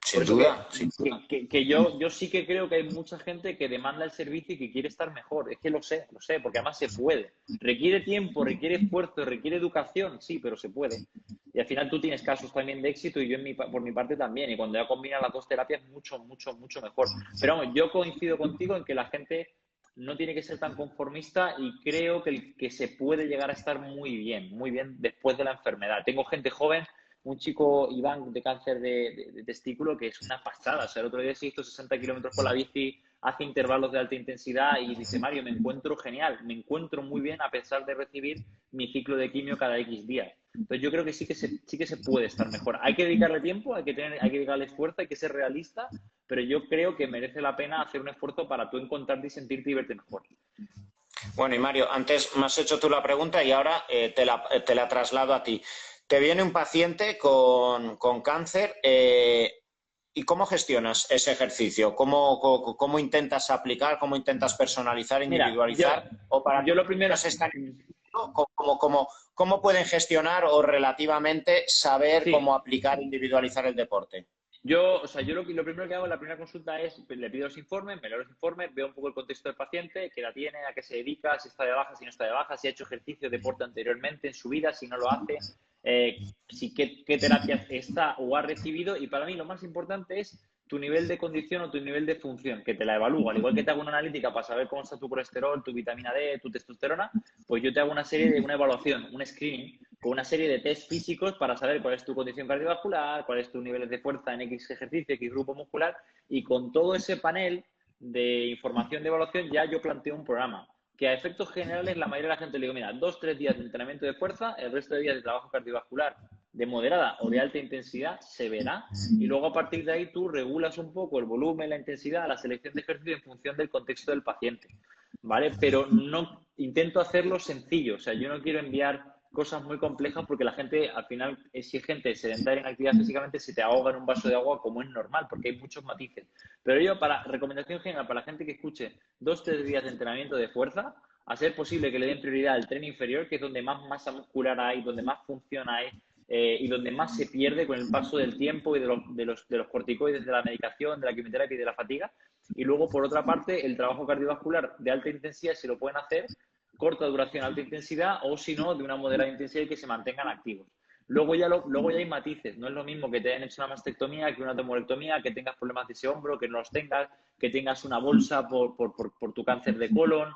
Speaker 2: Por
Speaker 1: sin
Speaker 2: eso
Speaker 1: duda, sin duda.
Speaker 2: que yo sí que creo que hay mucha gente que demanda el servicio y que quiere estar mejor. Es que lo sé, porque además se puede. Requiere tiempo, requiere esfuerzo, requiere educación, sí, pero se puede. Y al final tú tienes casos también de éxito y yo por mi parte también. Y cuando ya combinas las dos terapias, mucho, mucho, mucho mejor. Pero vamos, yo coincido contigo en que la gente no tiene que ser tan conformista y creo que se puede llegar a estar muy bien después de la enfermedad. Tengo gente joven, un chico, Iván, de cáncer de testículo, que es una pasada. O sea, el otro día se hizo 60 kilómetros con la bici, hace intervalos de alta intensidad y dice, Mario, me encuentro genial, me encuentro muy bien a pesar de recibir mi ciclo de quimio cada X días. Entonces yo creo que sí que se puede estar mejor. Hay que dedicarle tiempo, hay que dedicarle esfuerzo, hay que ser realista, pero yo creo que merece la pena hacer un esfuerzo para tú encontrarte y sentirte y verte mejor.
Speaker 1: Bueno, y Mario, antes me has hecho tú la pregunta y ahora te la traslado a ti. Te viene un paciente con cáncer, ¿y cómo gestionas ese ejercicio? ¿Cómo intentas aplicar, cómo intentas personalizar,
Speaker 2: Mira,
Speaker 1: individualizar? O para
Speaker 2: yo
Speaker 1: ti,
Speaker 2: lo primero,
Speaker 1: ¿cómo pueden gestionar o relativamente saber cómo
Speaker 2: sí,
Speaker 1: aplicar, individualizar el deporte?
Speaker 2: yo lo primero que hago en la primera consulta es, le pido los informes, me leo los informes, veo un poco el contexto del paciente, qué edad tiene, a qué se dedica, si está de baja, si no está de baja, si ha hecho ejercicio, deporte anteriormente en su vida, si no lo hace, qué terapias está o ha recibido. Y para mí lo más importante es tu nivel de condición o tu nivel de función, que te la evalúo. Al igual que te hago una analítica para saber cómo está tu colesterol, tu vitamina D, tu testosterona, pues yo te hago una evaluación, un screening, con una serie de test físicos para saber cuál es tu condición cardiovascular, cuál es tu nivel de fuerza en X ejercicio, X grupo muscular, y con todo ese panel de información de evaluación ya yo planteo un programa que a efectos generales la mayoría de la gente le digo, mira, 2-3 días de entrenamiento de fuerza, el resto de días de trabajo cardiovascular de moderada o de alta intensidad se verá, y luego a partir de ahí tú regulas un poco el volumen, la intensidad, la selección de ejercicio en función del contexto del paciente, ¿vale? Pero no intento hacerlo sencillo, o sea, yo no quiero enviar cosas muy complejas porque la gente, al final, si es gente sedentaria en actividad físicamente, se te ahoga en un vaso de agua como es normal, porque hay muchos matices. Pero yo, para recomendación general, para la gente que escuche 2-3 días de entrenamiento de fuerza, a ser posible que le den prioridad al tren inferior, que es donde más masa muscular hay, donde más función hay, y donde más se pierde con el paso del tiempo y de los corticoides, de la medicación, de la quimioterapia y de la fatiga. Y luego, por otra parte, el trabajo cardiovascular de alta intensidad se lo pueden hacer corta duración, alta intensidad, o si no, de una moderada intensidad y que se mantengan activos. Luego ya hay matices, no es lo mismo que te hayan hecho una mastectomía que una tomorectomía, que tengas problemas de ese hombro, que no los tengas, que tengas una bolsa por tu cáncer de colon.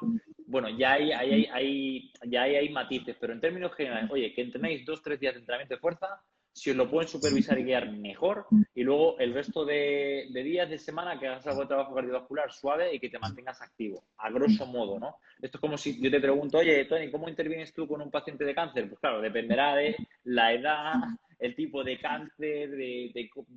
Speaker 2: Bueno, ya hay matices, pero en términos generales, oye, que entrenéis 2-3 días de entrenamiento de fuerza, si os lo pueden supervisar y guiar mejor, y luego el resto de días de semana que hagas algo de trabajo cardiovascular suave y que te mantengas activo, a grosso modo, ¿no? Esto es como si yo te pregunto, oye, Tony, ¿cómo intervienes tú con un paciente de cáncer? Pues claro, dependerá de la edad, el tipo de cáncer,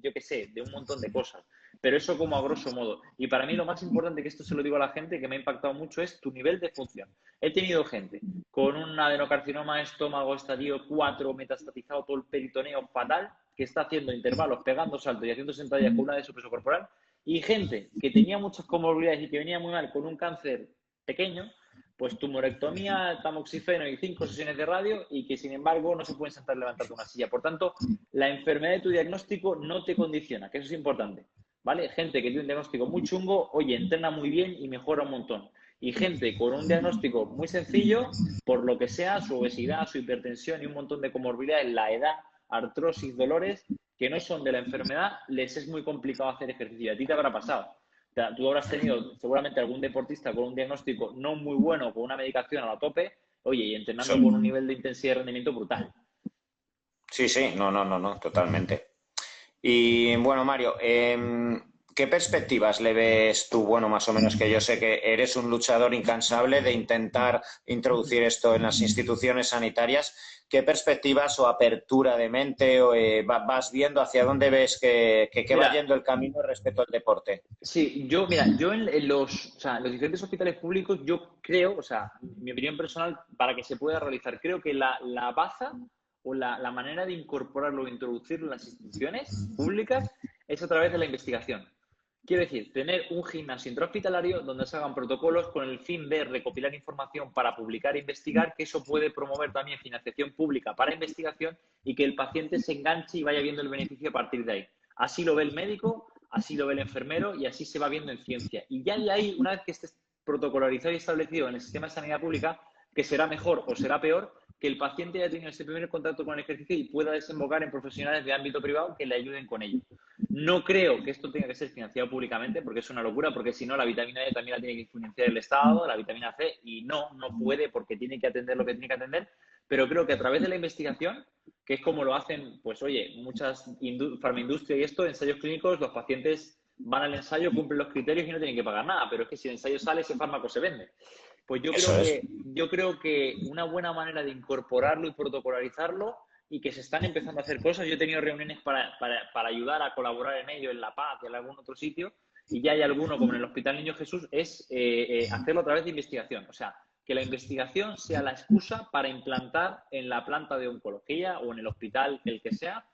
Speaker 2: yo qué sé, de un montón de cosas. Pero eso como a grosso modo. Y para mí lo más importante, que esto se lo digo a la gente, que me ha impactado mucho, es tu nivel de función. He tenido gente con un adenocarcinoma de estómago estadio 4 metastatizado, todo el peritoneo fatal, que está haciendo intervalos, pegando saltos y haciendo sentadillas con una de su peso corporal, y gente que tenía muchas comorbilidades y que venía muy mal con un cáncer pequeño, pues tumorectomía, tamoxifeno y 5 sesiones de radio, y que sin embargo no se pueden sentar levantando una silla. Por tanto, la enfermedad de tu diagnóstico no te condiciona, que eso es importante, ¿vale? Gente que tiene un diagnóstico muy chungo, oye, entrena muy bien y mejora un montón. Y gente con un diagnóstico muy sencillo, por lo que sea, su obesidad, su hipertensión y un montón de comorbilidades, la edad, artrosis, dolores, que no son de la enfermedad, les es muy complicado hacer ejercicio. A ti te habrá pasado. O sea, tú habrás tenido seguramente algún deportista con un diagnóstico no muy bueno, con una medicación a la tope, oye, y entrenando con un nivel de intensidad y rendimiento brutal.
Speaker 1: Sí, sí, no, totalmente. Y bueno, Mario, ¿qué perspectivas le ves tú? Bueno, más o menos, que yo sé que eres un luchador incansable de intentar introducir esto en las instituciones sanitarias. ¿Qué perspectivas o apertura de mente vas viendo, hacia dónde ves que va
Speaker 2: Mira,
Speaker 1: yendo el camino respecto al deporte?
Speaker 2: sí, yo en los diferentes hospitales públicos, yo creo, o sea, mi opinión personal, para que se pueda realizar, creo que la baza o la manera de incorporarlo o introducirlo en las instituciones públicas es a través de la investigación. Quiero decir, tener un gimnasio intrahospitalario donde se hagan protocolos con el fin de recopilar información para publicar e investigar, que eso puede promover también financiación pública para investigación y que el paciente se enganche y vaya viendo el beneficio a partir de ahí. Así lo ve el médico, así lo ve el enfermero y así se va viendo en ciencia. Y ya de ahí, una vez que esté protocolarizado y establecido en el sistema de sanidad pública, que será mejor o será peor, que el paciente haya tenido ese primer contacto con el ejercicio y pueda desembocar en profesionales de ámbito privado que le ayuden con ello. No creo que esto tenga que ser financiado públicamente, porque es una locura, porque si no, la vitamina D también la tiene que financiar el Estado, la vitamina C, y no puede, porque tiene que atender lo que tiene que atender. Pero creo que a través de la investigación, que es como lo hacen, pues oye, muchas farmaindustria y esto, ensayos clínicos, los pacientes van al ensayo, cumplen los criterios y no tienen que pagar nada, pero es que si el ensayo sale, ese fármaco se vende. Pues
Speaker 1: Eso es.
Speaker 2: yo creo que una buena manera de incorporarlo y protocolarizarlo, y que se están empezando a hacer cosas. Yo he tenido reuniones para ayudar a colaborar en ello, en La Paz y en algún otro sitio, y ya hay alguno, como en el Hospital Niño Jesús, es hacerlo a través de investigación. O sea, que la investigación sea la excusa para implantar en la planta de oncología o en el hospital, el que sea,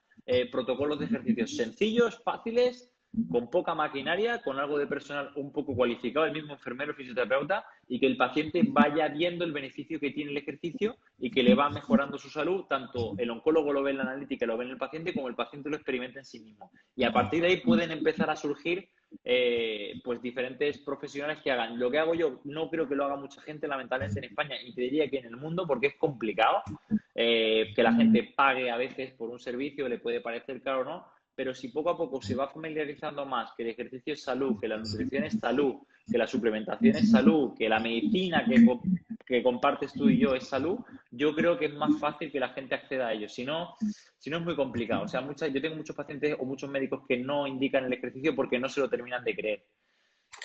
Speaker 2: protocolos de ejercicios sencillos, fáciles, con poca maquinaria, con algo de personal un poco cualificado, el mismo enfermero, fisioterapeuta, y que el paciente vaya viendo el beneficio que tiene el ejercicio y que le va mejorando su salud. Tanto el oncólogo lo ve en la analítica, lo ve en el paciente, como el paciente lo experimenta en sí mismo. Y a partir de ahí pueden empezar a surgir pues diferentes profesionales que hagan lo que hago yo. No creo que lo haga mucha gente, lamentablemente, en España, y te diría que en el mundo, porque es complicado que la gente pague a veces por un servicio, le puede parecer caro o no, pero si poco a poco se va familiarizando más que el ejercicio es salud, que la nutrición es salud, que la suplementación es salud, que la medicina que compartes tú y yo es salud, yo creo que es más fácil que la gente acceda a ello. Si no es muy complicado. O sea, yo tengo muchos pacientes o muchos médicos que no indican el ejercicio porque no se lo terminan de creer.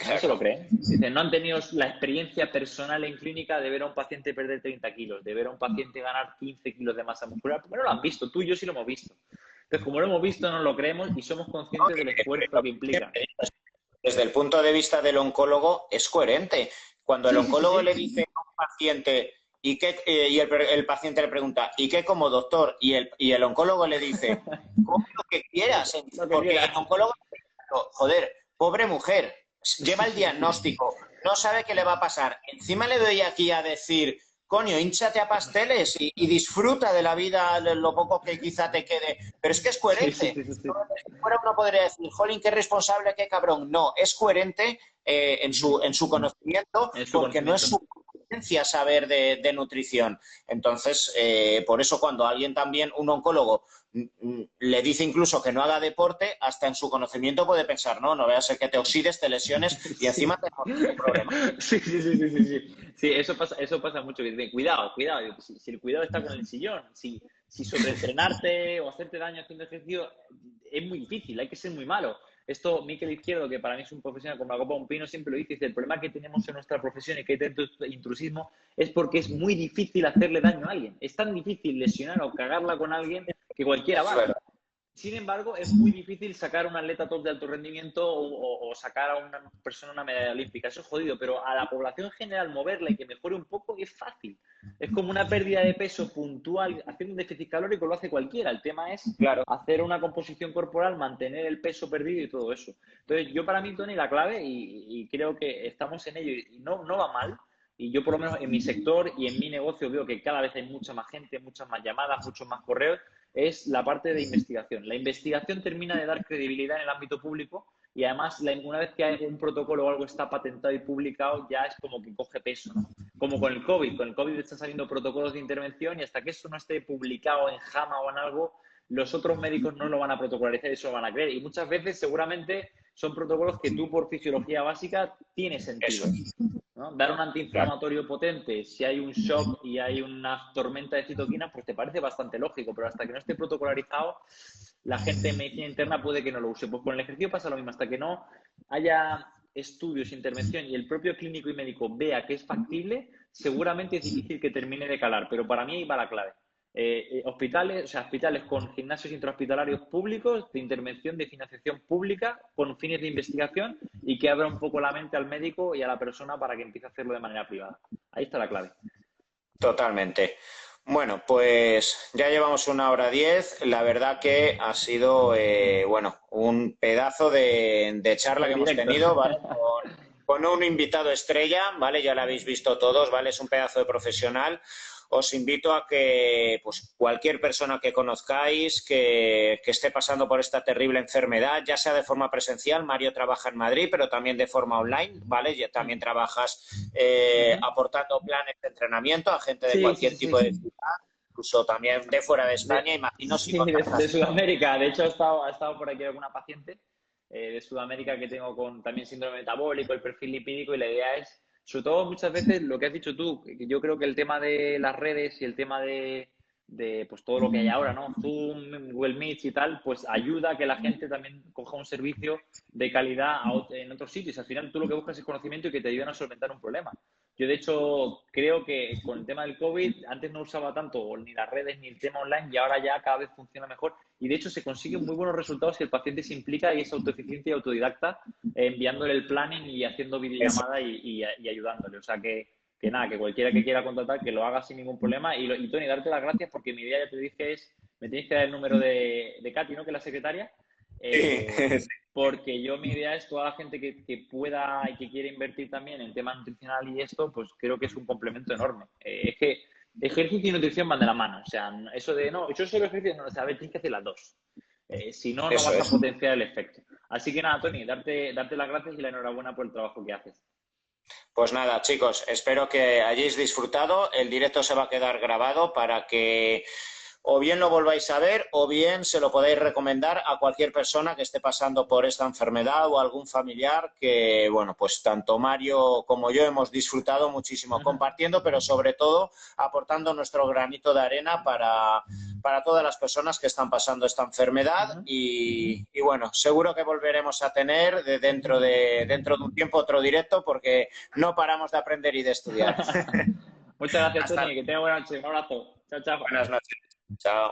Speaker 2: No se lo
Speaker 1: Claro.
Speaker 2: creen. Dicen, no han tenido la experiencia personal en clínica de ver a un paciente perder 30 kilos, de ver a un paciente ganar 15 kilos de masa muscular, porque no lo han visto. Tú y yo sí lo hemos visto. Entonces, como lo hemos visto, no lo creemos y somos conscientes del esfuerzo que implica.
Speaker 1: Desde el punto de vista del oncólogo, es coherente. Cuando el
Speaker 2: Sí, sí, sí,
Speaker 1: oncólogo
Speaker 2: sí.
Speaker 1: le dice a un paciente y el paciente le pregunta, ¿y qué como, doctor? Y el oncólogo le dice, come lo que quieras.
Speaker 2: Lo que
Speaker 1: Porque
Speaker 2: quieras.
Speaker 1: el oncólogo, joder, pobre mujer, lleva el diagnóstico, no sabe qué le va a pasar. Encima le doy aquí a decir, coño, hínchate a pasteles y disfruta de la vida, lo poco que quizá te quede. Pero es que es
Speaker 2: Sí, sí,
Speaker 1: coherente.
Speaker 2: sí, sí, sí.
Speaker 1: Si fuera uno podría decir, jolín, qué responsable, qué cabrón. No, es coherente en su conocimiento,
Speaker 2: En su
Speaker 1: porque no es
Speaker 2: conocimiento.
Speaker 1: su competencia saber de nutrición. Entonces, por eso cuando alguien también, un oncólogo, le dice incluso que no haga deporte, hasta en su conocimiento puede pensar, no vaya a ser que te oxides, te lesiones y
Speaker 2: Sí.
Speaker 1: encima tenemos un problema.
Speaker 2: Sí, sí, sí, sí, sí, sí. Sí, eso pasa mucho. Que dicen, cuidado, cuidado. Si el cuidado está con el sillón, si si sobreentrenarte o hacerte daño haciendo ejercicio es muy difícil, hay que ser muy malo. Esto, Mikel Izquierdo, que para mí es un profesional como la copa de un pino, siempre lo dice, el problema que tenemos en nuestra profesión y que hay tanto intrusismo es porque es muy difícil hacerle daño a alguien. Es tan difícil lesionar o cagarla con alguien que cualquiera vale. Sin embargo, es muy difícil sacar a un atleta top de alto rendimiento o sacar a una persona una medalla olímpica. Eso es jodido, pero a la población en general moverla y que mejore un poco es fácil. Es como una pérdida de peso puntual. Haciendo un déficit calórico lo hace cualquiera. El tema es hacer una composición corporal, mantener el peso perdido y todo eso. Entonces, yo para mí, Tony, la clave, y creo que estamos en ello y no va mal, y yo por lo menos en mi sector y en mi negocio veo que cada vez hay mucha más gente, muchas más llamadas, muchos más correos, es la parte de investigación. La investigación termina de dar credibilidad en el ámbito público y además una vez que hay un protocolo o algo está patentado y publicado ya es como que coge peso, ¿no? Como con el COVID. Con el COVID están saliendo protocolos de intervención y hasta que eso no esté publicado en JAMA o en algo, los otros médicos no lo van a protocolarizar y eso lo van a creer. Y muchas veces seguramente son protocolos que tú por fisiología básica tienes sentido, ¿no? Dar un antiinflamatorio potente, si hay un shock y hay una tormenta de citoquinas, pues te parece bastante lógico, pero hasta que no esté protocolarizado, la gente en medicina interna puede que no lo use. Pues con el ejercicio pasa lo mismo, hasta que no haya estudios, intervención y el propio clínico y médico vea que es factible, seguramente es difícil que termine de calar, pero para mí ahí va la clave. Hospitales con gimnasios intrahospitalarios públicos, de intervención, de financiación pública, con fines de investigación y que abra un poco la mente al médico y a la persona para que empiece a hacerlo de manera privada. Ahí está la clave.
Speaker 1: Totalmente. Bueno, pues ya llevamos 1 hora 10. La verdad que ha sido, un pedazo de charla que hemos tenido, ¿vale? Con un invitado estrella, ¿vale? Ya lo habéis visto todos, ¿vale? Es un pedazo de profesional. Os invito a que pues, cualquier persona que conozcáis que esté pasando por esta terrible enfermedad, ya sea de forma presencial, Mario trabaja en Madrid, pero también de forma online, ¿vale? Ya también trabajas aportando planes de entrenamiento a gente de cualquier tipo de ciudad, incluso también de fuera de España, imagino.
Speaker 2: Sí, de Sudamérica. De hecho, ha estado por aquí alguna paciente de Sudamérica que tengo con también síndrome metabólico, el perfil lipídico, y la idea es, sobre todo muchas veces lo que has dicho tú, que yo creo que el tema de las redes y el tema de pues todo lo que hay ahora, ¿no? Zoom, Google Meet y tal, pues ayuda a que la gente también coja un servicio de calidad en otros sitios. Al final tú lo que buscas es conocimiento y que te ayuden a solventar un problema. Yo, de hecho, creo que con el tema del COVID, antes no usaba tanto ni las redes ni el tema online y ahora ya cada vez funciona mejor. Y, de hecho, se consiguen muy buenos resultados si el paciente se implica y es autoeficiente y autodidacta, enviándole el planning y haciendo videollamada y ayudándole. O sea que nada, que cualquiera que quiera contratar, que lo haga sin ningún problema. Y Tony, darte las gracias porque mi idea, ya te dije, es, me tienes que dar el número de Katy, ¿no? Que es la secretaria. Porque mi idea es toda la gente que pueda y que quiere invertir también en tema nutricional y esto, pues creo que es un complemento enorme. Es que ejercicio y nutrición van de la mano. O sea, eso de, no, yo solo ejercicio, no, a ver, tienes que hacer las dos. Si no, no vas a potenciar el efecto. Así que nada, Tony, darte las gracias y la enhorabuena por el trabajo que haces.
Speaker 1: Pues nada, chicos, espero que hayáis disfrutado. El directo se va a quedar grabado para que o bien lo volváis a ver o bien se lo podáis recomendar a cualquier persona que esté pasando por esta enfermedad o algún familiar que, bueno, pues tanto Mario como yo hemos disfrutado muchísimo compartiendo, pero sobre todo aportando nuestro granito de arena para todas las personas que están pasando esta enfermedad y bueno, seguro que volveremos a tener dentro de un tiempo otro directo porque no paramos de aprender y de estudiar.
Speaker 2: Muchas gracias, Tony, que tenga buena noche. Un abrazo. Chao, chao.
Speaker 1: Buenas noches. Chao.